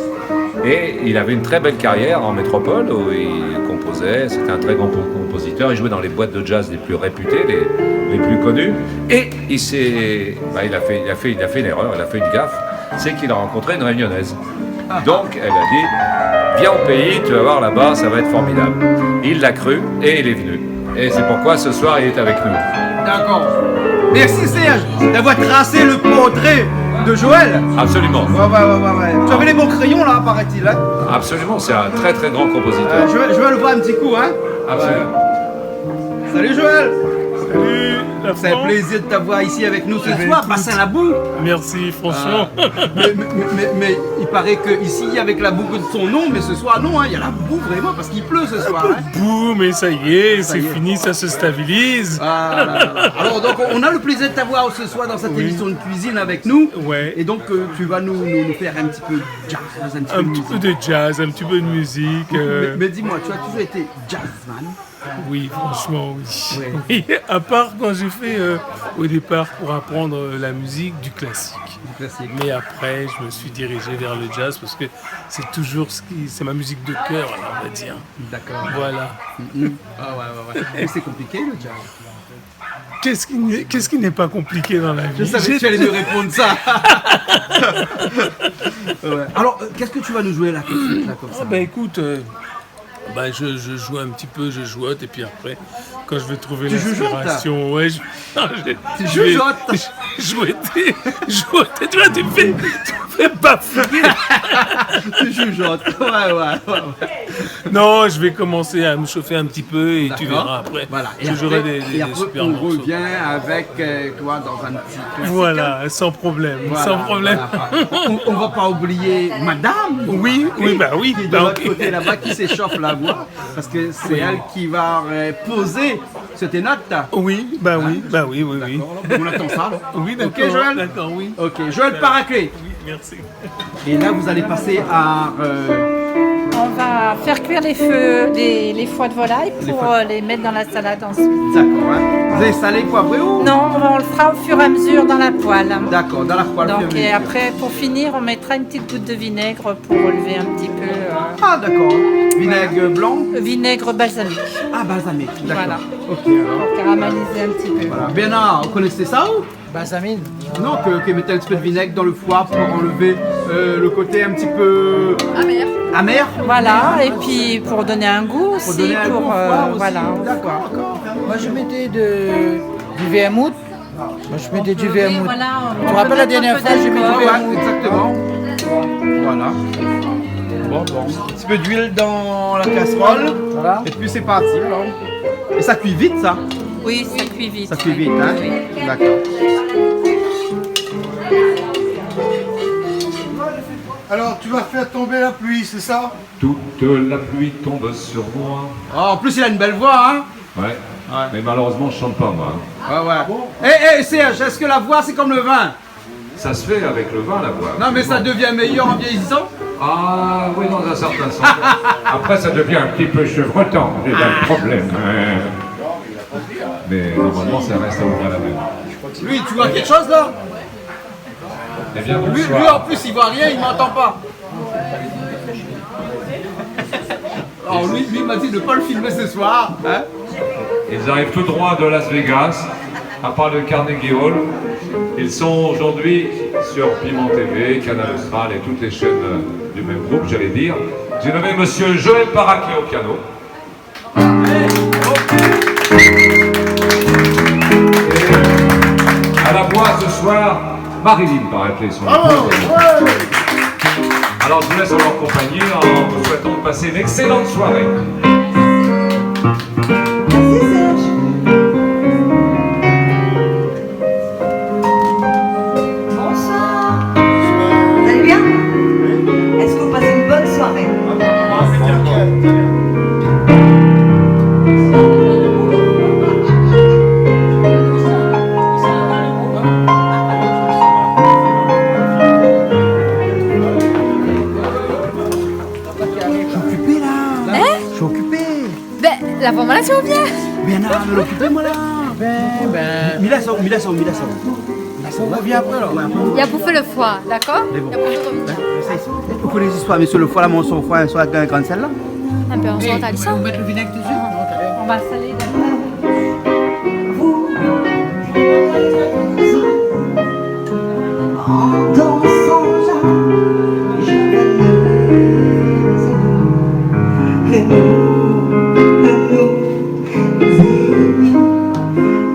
Et il avait une très belle carrière en métropole où il composait. C'était un très grand compositeur. Il jouait dans les boîtes de jazz les plus réputées, les plus connues. Et il a fait une erreur, il a fait une gaffe. C'est qu'il a rencontré une réunionnaise. Donc, elle a dit, viens au pays, tu vas voir là-bas, ça va être formidable. Il l'a cru et il est venu. Et c'est pourquoi ce soir, il est avec nous. D'accord. Merci Serge d'avoir tracé le portrait de Joël. Absolument. Ouais. Tu avais les bons crayons là, paraît-il. Hein? Absolument, c'est un très très grand compositeur. Je vais le voir un petit coup. Hein? Absolument. Salut Joël. Salut, c'est un plaisir de t'avoir ici avec nous ce soir, passer la boue. Merci, franchement. Mais il paraît qu'ici, avec la boue de son nom, mais ce soir, non, hein, il y a la boue vraiment parce qu'il pleut ce soir. Hein. Boue, mais ça y est, c'est fini, ça se stabilise. Alors, donc, on a le plaisir de t'avoir ce soir dans cette émission de cuisine avec nous. Ouais. Et donc, tu vas nous faire un petit peu de jazz, un petit peu de jazz, un petit peu de musique. Mais dis-moi, tu as toujours été jazzman? Oui, franchement, oui. Oui. À part quand j'ai fait au départ pour apprendre la musique du classique. Mais après, je me suis dirigé vers le jazz parce que c'est toujours c'est ma musique de cœur, on va dire. D'accord. Voilà. Et c'est compliqué le jazz? Qu'est-ce qui n'est pas compliqué dans la vie? Je savais que tu allais me répondre ça. Alors, qu'est-ce que tu vas nous jouer là comme ça? Écoute. Je joue un petit peu, je jouote et puis après, quand je vais trouver l'inspiration, tu jouotes. Jouetter, tu vois, tu fais bafouiller. Tu jugeotes, ouais. Non, je vais commencer à me chauffer un petit peu et tu verras après. Voilà. Je jouerai des super morceaux. On revient avec toi dans un petit classique. Voilà, sans problème, sans problème. Voilà. On va pas oublier Madame. Oui. Qui est de l'autre côté là-bas, qui s'échauffe la voix, parce que c'est elle qui va poser sur tes notes. Oui. On attend ça. Oui, d'accord. Ok, Joël. D'accord, oui. Ok, Joël Paraclet. Oui, merci. Et là, vous allez passer à... On va faire cuire les foies de volaille pour les mettre dans la salade ensuite. D'accord. Hein. Vous avez salé, poivré ou? Non, on le fera au fur et à mesure dans la poêle. D'accord, dans la poêle. Donc, et après, pour finir, on mettra une petite goutte de vinaigre pour relever un petit peu. Ah, d'accord. Vinaigre blanc? Vinaigre balsamique. Ah, balsamique, d'accord. Voilà. Ok, alors. Pour caraméliser un petit peu. Voilà. Bernard, vous connaissez ça ou? Balsamine. Non, que mettez un petit peu de vinaigre dans le foie pour enlever le côté un petit peu... Amer. Voilà, et puis pour donner un goût aussi. Pour donner un goût au foie aussi. Voilà. D'accord. Moi, je mettais du vermouth. Du vermouth. Voilà, tu te rappelles la dernière fois, j'ai mis du vermouth. Exactement. Voilà. Bon. Un petit peu d'huile dans la casserole. Voilà. Et puis c'est parti alors. Et ça cuit vite ça? Oui, ça cuit vite. Ça cuit vite, hein? Oui. D'accord. Alors, tu vas faire tomber la pluie, c'est ça? Toute la pluie tombe sur moi. Oh, en plus, il a une belle voix, hein? Ouais. Mais malheureusement, je chante pas, moi. Ouais. Serge, est-ce que la voix, c'est comme le vin? Ça se fait avec le vin, la voix. Non, mais ça devient meilleur en vieillissant? Ah, oui, dans un certain sens. Après, ça devient un petit peu chevrotant, c'est un problème. Mais normalement, ça reste à ouvrir la main. Lui, tu vois quelque chose, là? Eh bien, lui, en plus, il voit rien, il m'entend pas. Alors, lui, il m'a dit de ne pas le filmer ce soir. Hein? Ils arrivent tout droit de Las Vegas, à part le Carnegie Hall. Ils sont aujourd'hui sur Piment TV, Canal Austral et toutes les chaînes du même groupe, j'allais dire. J'ai nommé monsieur Joël Paraclet au piano. Et à la voix ce soir, Marilyn Paraclet, son épouse. Alors je vous laisse en leur compagnie en vous souhaitant de passer une excellente soirée. La formation vient. Bien, me l'occuper moi là. Milas, On revient après alors. Il y a bouffé le foie, d'accord? Vous connaissez l'histoire, monsieur le foie là, mon son foie, un soir avec un grand sel là. Un peu, on se rend à On va mettre le vinaigre dessus. On va saler. En dansant là, je vais et nous aimions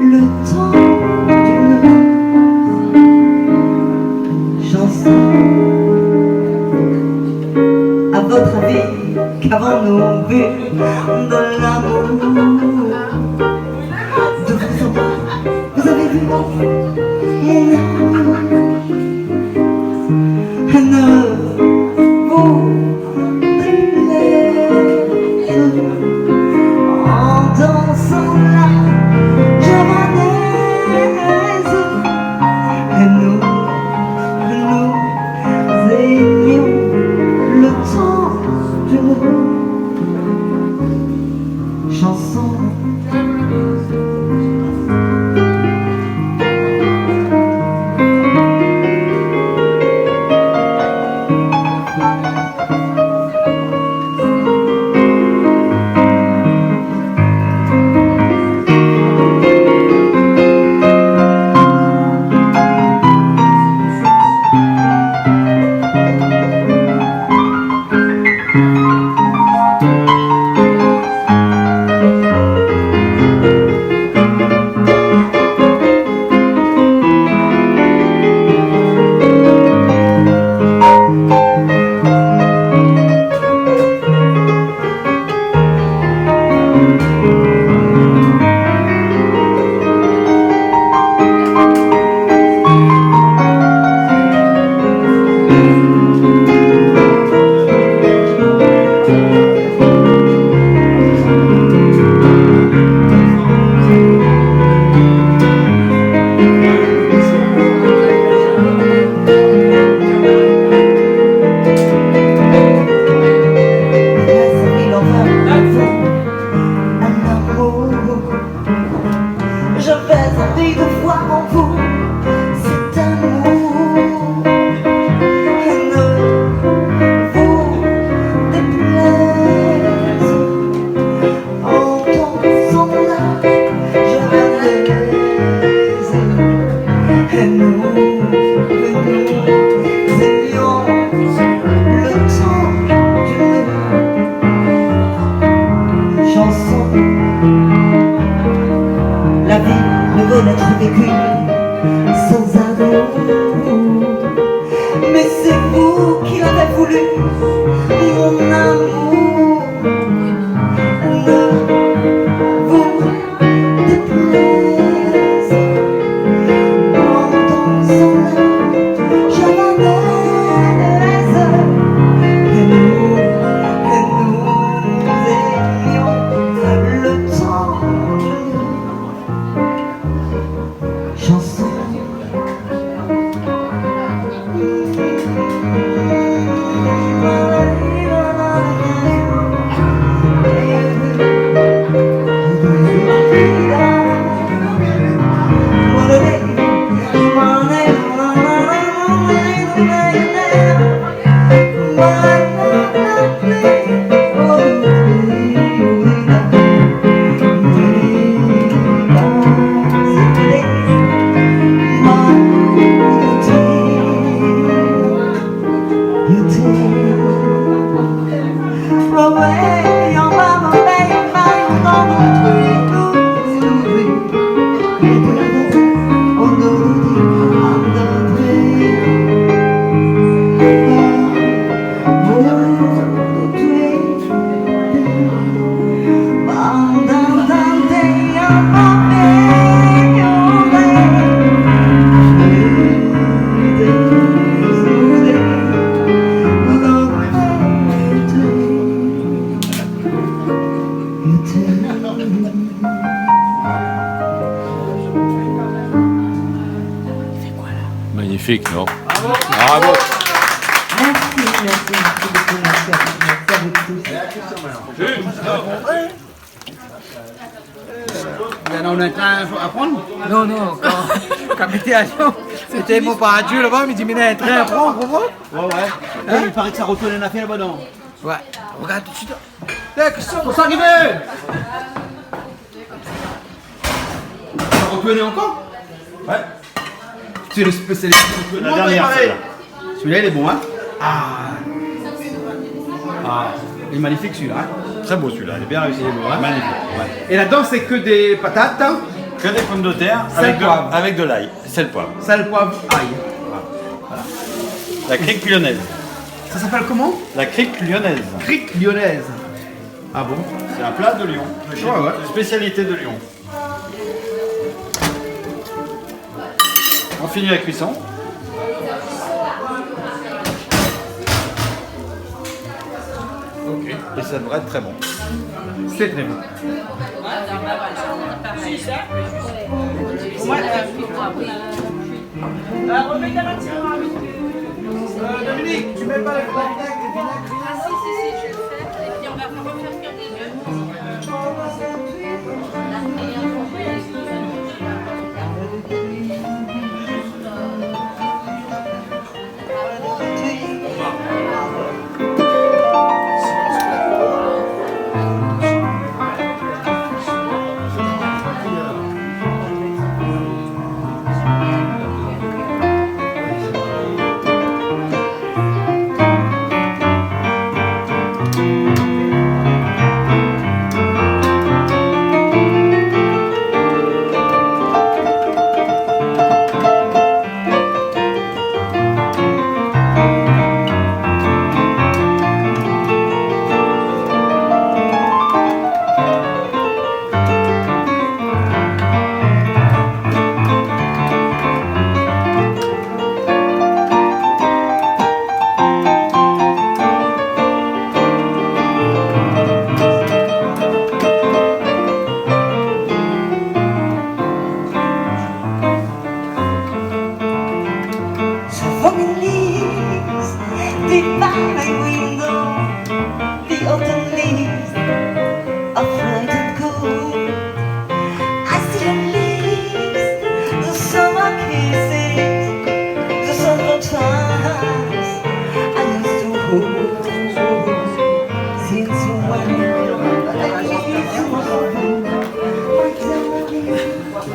le temps d'une chanson. À votre avis, qu'avons-nous vu de l'amour? De vous avez vu mon amour? Ne vous déplaise, en dansant la javanaise, et nous aimions le temps d'une chanson. Magnifique, non? Bravo. Merci beaucoup, merci à vous tous. On est en train d'apprendre? Non, non, quand j'étais à Lyon, c'était mon paradieu là-bas, il me dit, mais il y a un train à prendre pour moi. Ouais. Il paraît que ça retourne un affaire là-bas, non? Ouais, regarde tout de suite. Christian, on s'arrive! Ça retourne encore? Ouais. C'est le spécialiste. La dernière, celle-là. Celui-là, il est bon, hein? Il est magnifique celui-là. Hein? Très beau celui-là, il est bien réussi. Hein? Magnifique. Ouais. Et là-dedans, c'est que des patates. Hein? Que des pommes de terre Sel, poivre. avec de l'ail. Sel poivre. Sel, poivre, ail. Voilà. La crique lyonnaise. Ça s'appelle comment? La crique lyonnaise. Crique lyonnaise. Ah bon? C'est un plat de Lyon. Ouais. Spécialité de Lyon. On finit la cuisson. Et ça devrait être très bon. C'est très bon. Dominique, tu mets pas le vinaigre, Si, je le fais. Et puis on va refaire que des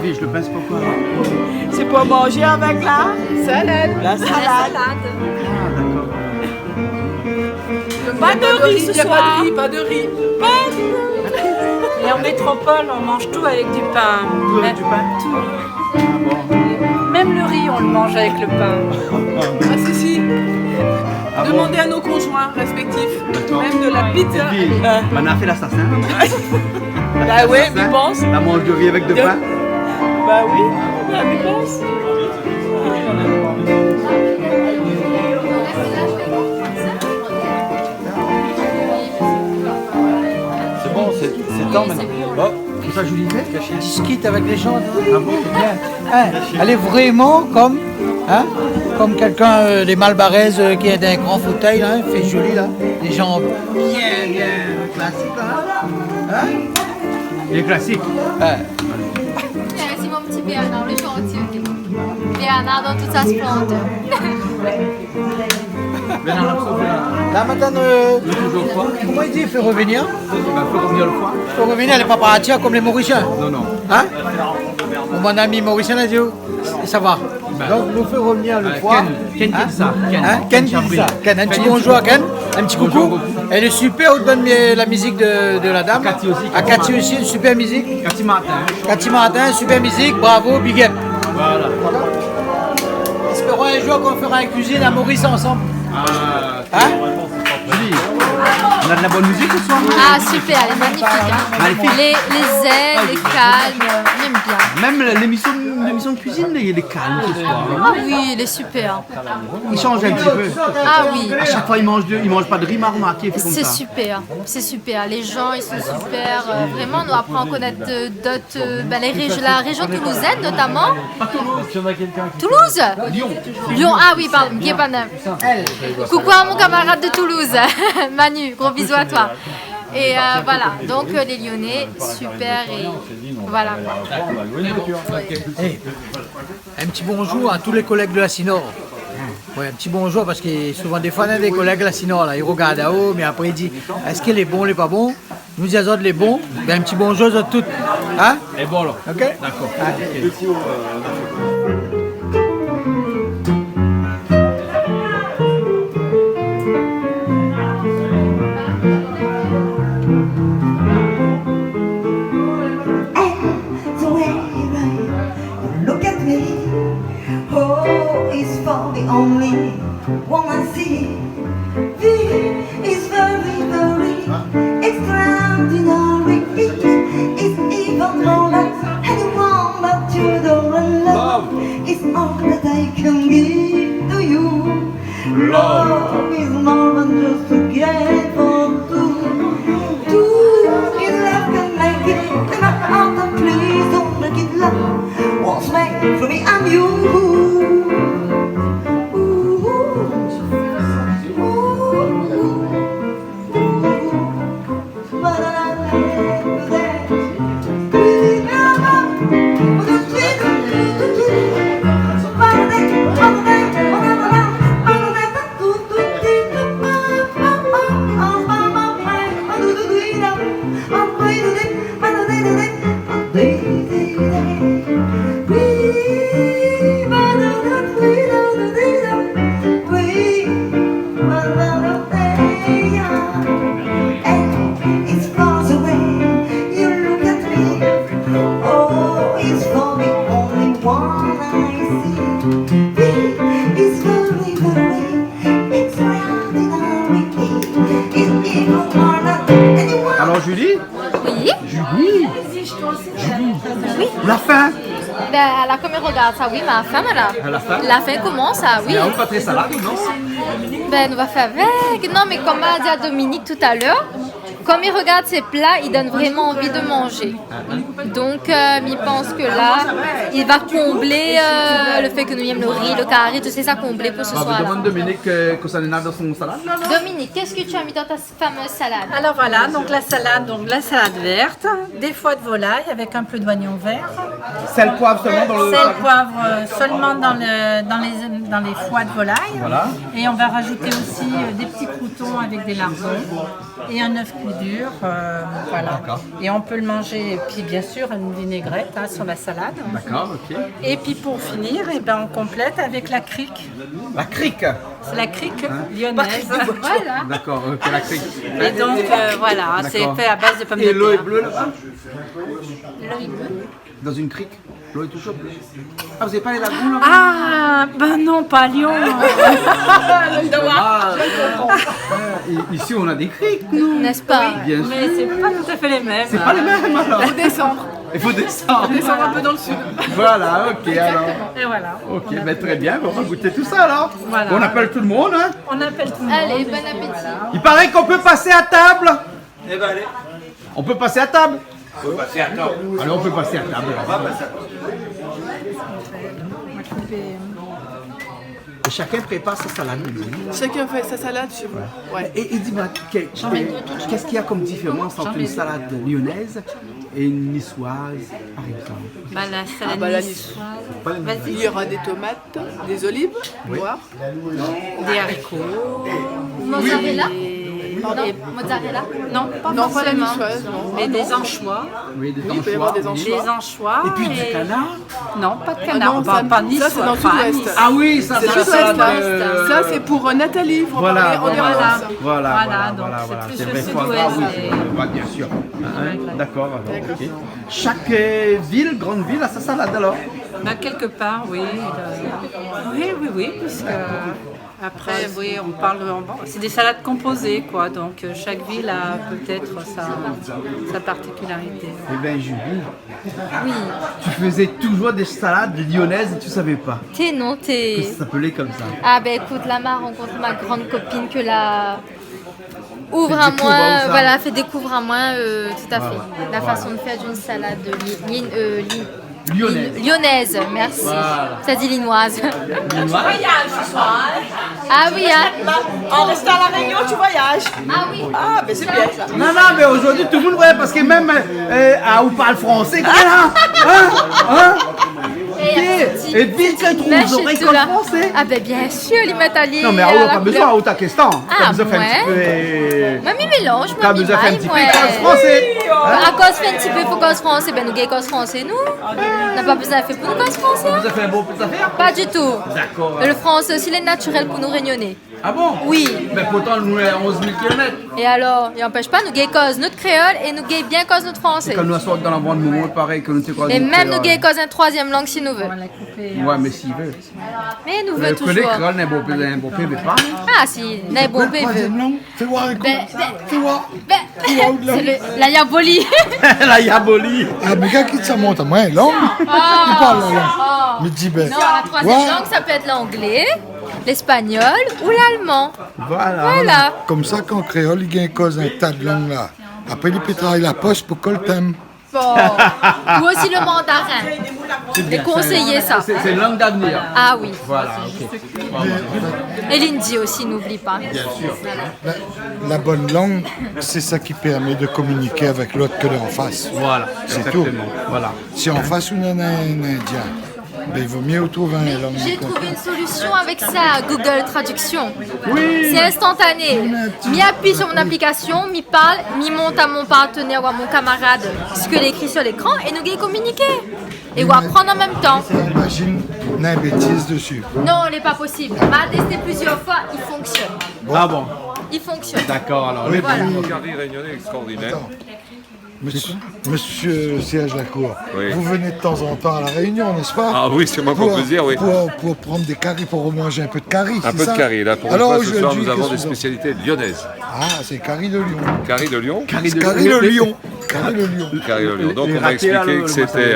Je le pince pourquoi? C'est pour manger avec la salade. La salade. Pas de riz ce soir. Pas de riz. Et en métropole, on mange tout avec du pain. Même, du pain? tout. Même le riz, on le mange avec le pain. Ah si. Ah Demandez à nos conjoints respectifs. Même de la pizza. Et puis, on a fait l'assassin. Bah ouais, mais pense. La mange de riz avec de pain. Bah oui, mais pense. C'est bon, c'est temps maintenant. Oh, c'est ça, Julie fait? discute avec les gens. Ah bon? Bien. Elle est vraiment comme quelqu'un des Malbaraises qui est d'un grand fauteuil, là, il fait joli là. Des gens bien classiques là. Il est classique. C'est mon petit Bernard, le gentil. Bernard dans toute sa splendeur. Là maintenant, comment il dit, il fait revenir? Il va faire revenir le foie. Il faut revenir, elle n'est pas partie comme les Mauriciens. Non. Hein? Mon ami Mauricien a dit, ça va. Donc nous fait revenir le foie. Ken dit ça. Ken dit ça. Ken, un petit bonjour à Ken, un petit coucou. Elle est super, on donne la musique de la dame. Cathy aussi. À Cathy aussi, une super musique. Cathy Martin. Cathy Martin, super musique, bravo, big up. Voilà. Espérons un jour qu'on fera une cuisine à Maurice ensemble. Julie. On a de la bonne musique ce soir? Ah super, elle est magnifique. Hein. Magnifique. Les ailes, les calmes, j'aime bien. Même l'émission de cuisine, il est calme ce soir. Ah oui, il est super. Il change un petit peu. Ah oui. À chaque fois, il mange pas de riz, remarqué, il fait comme ça. C'est super. Les gens, ils sont super. Vraiment, nous apprend à connaître d'autres, la région toulousaine notamment. Toulouse. Lyon. Ah oui, pardon. Guépanin. Coucou à mon camarade de Toulouse, Manu. Gros bisous à toi. Et voilà, donc les Lyonnais, super, et voilà. Hey, un petit bonjour à tous les collègues de la Sinor. Ouais, un petit bonjour parce qu'il y a souvent des fans des collègues de la Sinor, là, ils regardent à haut, mais après ils disent est-ce qu'il est bon, il est pas bon? Nous disons autres les bons, ben, un petit bonjour à toutes. Hein? Et bon alors. Ok? D'accord. Only one I see. Is very, very extraordinary. It's even more than anyone but you don't love. It's all that I can give to you. Love is more than just a gift for two. Two is love can make it. And my heart, please don't make it love. Was made for me and you. Alors Julie? Oui. Julie? Oui. La fin? Ben, la comme elle regarde ça, oui, ma femme, la fin commence, ah oui. On pas très salade, non? Ben, on va faire avec. Non, mais comme a dit à Dominique tout à l'heure, comme il regarde ces plats, il donne vraiment envie de manger. Donc, il pense que là, il va combler le fait que nous aimions le riz, le carré, tout ça, combler pour ce soir-là. Demande Dominique que ça en a dans son salade. Dominique, qu'est-ce que tu as mis dans ta fameuse salade? Alors voilà, donc la salade verte, des foies de volaille avec un peu d'oignon vert. Sel, poivre seulement dans le... Sel, poivre seulement dans les foies de volaille. Voilà. Et on va rajouter aussi des petits croûtons avec des lardons et un œuf cuit dur. Voilà. Et on peut le manger, puis bien sûr une vinaigrette sur la salade. D'accord, ok. Et puis pour finir, on complète avec la crique. La crique? C'est la crique lyonnaise. Voilà. D'accord, la crique. Et donc voilà, c'est fait à base de pommes de terre. Et l'eau est bleue là-bas? L'eau est bleue. Dans une crique? L'eau est toujours bleue. Ah, vous n'avez pas les lagons là? Ah, ben non, pas à Lyon. Ici on a des criques, nous. N'est-ce pas? Bien sûr. Mais c'est pas tout à fait les mêmes. C'est pas les mêmes alors? Il faut descendre. Il faut descendre. Descendre un peu dans le sud. Voilà, ok alors. Et voilà. Ok, ben très bien, on va goûter tout ça alors. Voilà. On appelle tout le monde, hein? On appelle tout le monde. Allez, bon appétit. Il paraît qu'on peut passer à table. Eh ben allez. On peut passer à table. On peut passer à table. Alors on peut passer à table. On va passer à table. Et chacun prépare sa salade. Chacun fait sa salade chez vous. Ouais. Et dis-moi, qu'est-ce qu'il y a comme différence entre une salade lyonnaise et une niçoise, par exemple? Bah, la salade la niçoise. Il y aura des tomates, des olives noires, des haricots. Mozzarella? Et... Non, mozzarella? Non, pas non, forcément. pas la niçoise, non. Et des anchois. Oui, des Oui, il peut y avoir des anchois. Des anchois. Et puis du canard? Non, pas de canard. non, pas niçois. ça c'est dans tout pas l'Ouest. Nice. Ah oui, ça C'est c'est tout la l'Ouest. salade. Ça c'est pour Nathalie. Vous en Voilà, parlez en voilà, Irlande. voilà, donc voilà. c'est C'est plus vrai, le foie sud-ouest. gras, oui, bien sûr. D'accord, alors, ok. Chaque ville, grande ville a sa salade alors? Ben, quelque part, oui. Oui, puisque après, oui, on parle. C'est des salades composées, quoi. Donc chaque ville a peut-être sa particularité. Eh bien, Julie, Oui. tu faisais toujours des salades lyonnaises et tu savais pas Non, que ça s'appelait comme ça. Ah ben écoute, Lama rencontre ma grande copine que la ouvre Fait à découvre moi, ça. voilà, fait découvre à moi tout à fait la Voilà. façon de faire d'une salade Lyonnaise. lyonnaise, merci. Voilà. Ça dit linoise. Voyage ce soir, hein? Ah oui, hein. En restant à la Réunion, tu voyages. Ah oui. Ah, ben c'est bien ça. Non, mais aujourd'hui, tout le monde voyait parce que même où parle français, et vite que tu Mèche trouves et oreilles tout comme là. français. Ah ben bien sûr, les mataliers. Non, mais on n'a pas besoin, au Takistan. Ah, T'as besoin de faire un petit ouais. peu. Mamie mélange, T'as mamie besoin de faire un maille, petit peu ouais. de français. À cause fait un petit peu pour cause français, ben nous gagne cause français, nous. On n'a pas besoin de faire pour nous cause français. Vous avez fait un bon peu d'affaires? Pas du tout. D'accord. Le français aussi, il est naturel pour nous réunionnais. Ah bon? Oui. Mais pourtant, nous, on est à 11 000 km. Et alors, il n'empêche pas, nous gagne cause notre créole et nous gagne bien cause notre français. Quand nous sommes dans la bande moment, pareil que nous sommes Et même nous gagne cause une troisième langue si nous veut. Ouais, mais s'il veut. Mais nous veut Le toujours. créole n'est bon peu, mais pas. Ah si, n'est bon veut. Fais voir un coup. Fais voir. C'est la yabolie. La yabolie. Ah, mais quand ça monte à moi, langue, il parle la langue. Me dis ben. Non, la troisième langue, ça peut être l'anglais, l'espagnol ou l'allemand. Voilà. Comme ça, quand créole, il gagne cause un tas de langues là. Après, il peut travailler la poste pour qu'on le t'aime. Bon. Ou aussi le mandarin. Les conseiller ça. C'est une langue d'avenir. Ah oui. Voilà, ok. Et l'hindi aussi, n'oublie pas. Bien sûr. La bonne langue, c'est ça qui permet de communiquer avec l'autre que en face. Voilà, c'est tout. exactement. Voilà. Si en face on a un Indien, ben, il vaut mieux trouver une langue. J'ai trouvé une solution avec ça, Google Traduction. Oui. C'est instantané. M'y appuie sur mon application, m'y parle, m'y monte à mon partenaire ou à mon camarade ce que écrit sur l'écran et nous gagne communiquer. Et ou apprendre en même temps. Imagine, on a une bêtise dessus. Non, il n'est pas possible. M'a testé plusieurs fois, il fonctionne. Ah bon? Il fonctionne. D'accord, alors. Oui, voilà. Le carré réunionnais extraordinaire. Monsieur Siège Lacour, Oui. vous venez de temps en temps à la Réunion, n'est-ce pas? Ah oui, c'est moi pour plaisir, oui. Pour prendre des caries, pour remanger un peu de caries. Un peu de carré. Là, pour une Alors, fois, ce soir, aujourd'hui, nous avons des qu'est-ce que vous spécialités lyonnaises. Ah, c'est caries de Lyon. Carré de Lyon. Caries de Lyon. Caries de Lyon. Carré de Lyon. Donc, Les on m'a ratés, là, expliqué le que c'était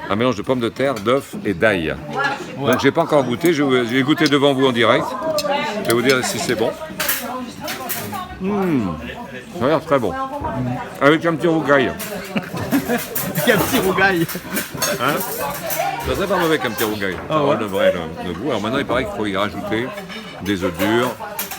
un mélange de pommes de terre, d'œufs et d'ail. Donc, j'ai pas encore goûté. Je vais goûter devant vous en direct. Je vais vous dire si c'est bon. Ça a l'air très bon. Avec un petit rougail. Il y a un petit rougail. Hein? Ça serait pas mauvais comme petit rougail. Ça ouais. relèverait le goût. Alors maintenant, il paraît qu'il faut y rajouter des œufs durs,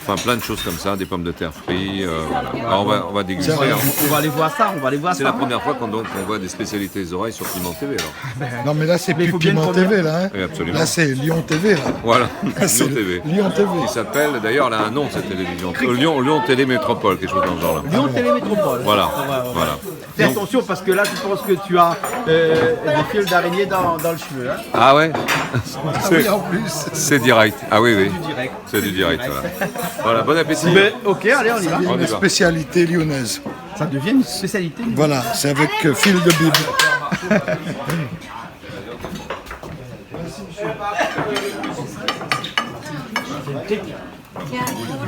enfin plein de choses comme ça, des pommes de terre frites. Voilà. Alors, on va déguster. On va aller voir ça, C'est la première fois qu'on voit des spécialités des oreilles sur Piment TV. Alors. Non, mais là, c'est Mais il plus faut bien Piment le premier. TV, là. Hein. Oui, absolument. Là, c'est Lyon TV, là. Voilà, C'est Lyon TV. Lyon TV. Qui s'appelle, d'ailleurs, elle a un nom cette télévision. Lyon Télé Métropole, quelque chose dans ce genre-là. Lyon Télémétropole. Voilà, Ouais. voilà. Fais attention parce que là, tu penses que tu as des fils d'araignée dans le cheveu. Hein. Ah ouais. Ah oui, en plus. C'est direct. Ah oui, oui. Du direct. C'est du direct, voilà. Voilà, bon appétit. Mais, ok, allez, on y va. C'est On y une va. spécialité lyonnaise. Ça devient une spécialité. Voilà, c'est avec fil de Bible.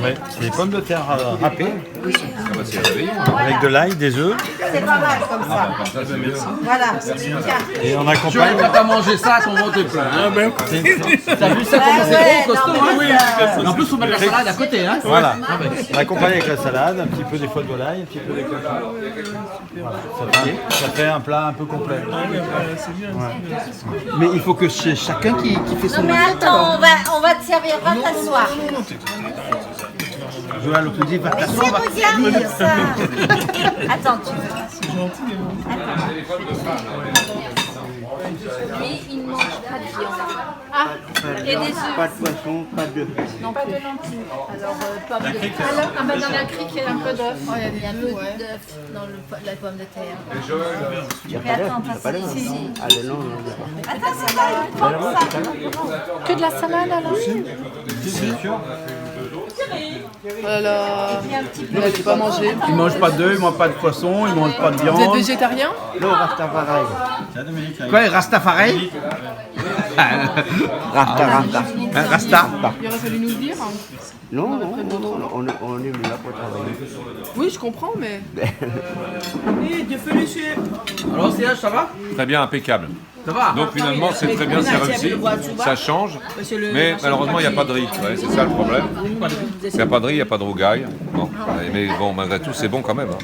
Ouais, des pommes de terre râpées, Ah bah, c'est réveillé. avec de l'ail, des œufs, C'est pas mal comme ça. Voilà. Tiens. et on Tu accompagne. vas pas manger ça, ton ventre est plein. Hein. T'as vu ça comment c'est gros, costaud, non, hein, mais oui. ça- Et en plus, on met de la salade à côté. Hein. Voilà, on accompagne avec la salade, un petit peu des fois de volaille, un petit peu des cochons. Voilà. Ça fait un plat un peu complet. Mais il faut que c'est chacun qui fait son Non mais attends, on va te servir, va t'asseoir. Joël, l'autre dit, va Mais c'est t'asseoir. vous servir ça. Attends, tu veux. Et il ne mange pas de viande. Ah, et des œufs. Pas de poisson, pas de... Non, pas de lentilles. Alors, pommes de terre. Alors, dans la crique, il y a un peu d'œuf. Oh, il y a un peu d'œuf dans la pomme de terre. Mais attends, pas de si. Allez, non, Attends, c'est là, il faut ça. Que de la salade alors? Bien sûr. Voilà. Vous n'avez pas mangé. Ils ne mangent pas d'œufs, ils ne mangent pas de poisson, ils ne mangent pas de viande. Vous êtes végétarien? Non, Rastafari. Quoi, Rastafari? Rasta. Rasta. Il aurait fallu nous le dire. Non, on est venu là pour travailler. Oui, je comprends, mais... Dieu félicite. Alors, CH, ça va? Très bien, impeccable. Ça va? Donc finalement, c'est très bien, c'est réussi. Ça change, mais malheureusement, il n'y a pas de riz. Ouais, c'est ça le problème. S'il n'y a pas de riz, il n'y a pas de rougaille. Bon. Mais bon, malgré tout, c'est bon quand même. Hein.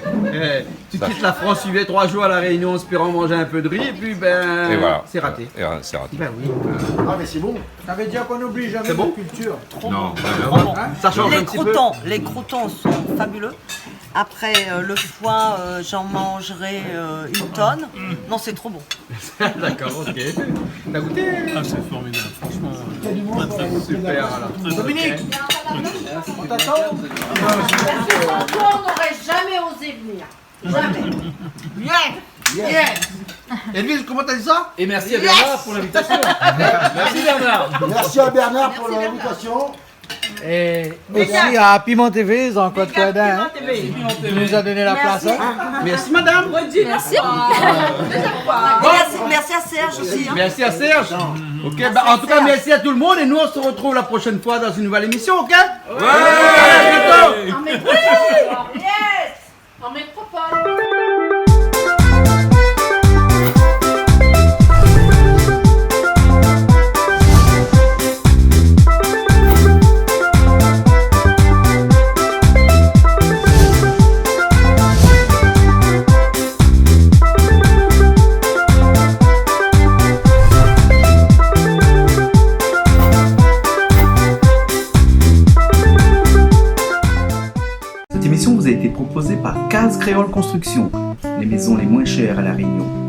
Tu quittes la France, tu vas 3 jours à la Réunion en espérant manger un peu de riz, et puis Et voilà. c'est raté. C'est raté. Ben oui. Ah, mais c'est bon. Ça veut dire qu'on n'oublie jamais C'est bon la culture. Non, ça change un petit peu. Les croûtons sont fabuleux. Après le foie, j'en mangerai une tonne. Non, c'est trop bon. D'accord, ok. T'as goûté? Ah, c'est formidable, franchement. Très, très super. Dominique, on t'attend. On n'aurait jamais osé venir. Jamais. Yes. Edwige, comment t'as dit ça? Et merci à Bernard pour l'invitation. Merci Bernard. Merci à Bernard pour l'invitation. Et merci à Piment TV, Jean-Claude Coudin, qui nous a donné la place. Merci madame. Merci. Merci à Serge aussi. Hein. Merci à Serge. Ok, bah, en tout cas, merci à tout le monde et nous on se retrouve la prochaine fois dans une nouvelle émission, ok? Ouais. À bientôt. En métropole. Yes. En métropole. Cette émission vous a été proposée par Case Créole Construction, les maisons les moins chères à La Réunion.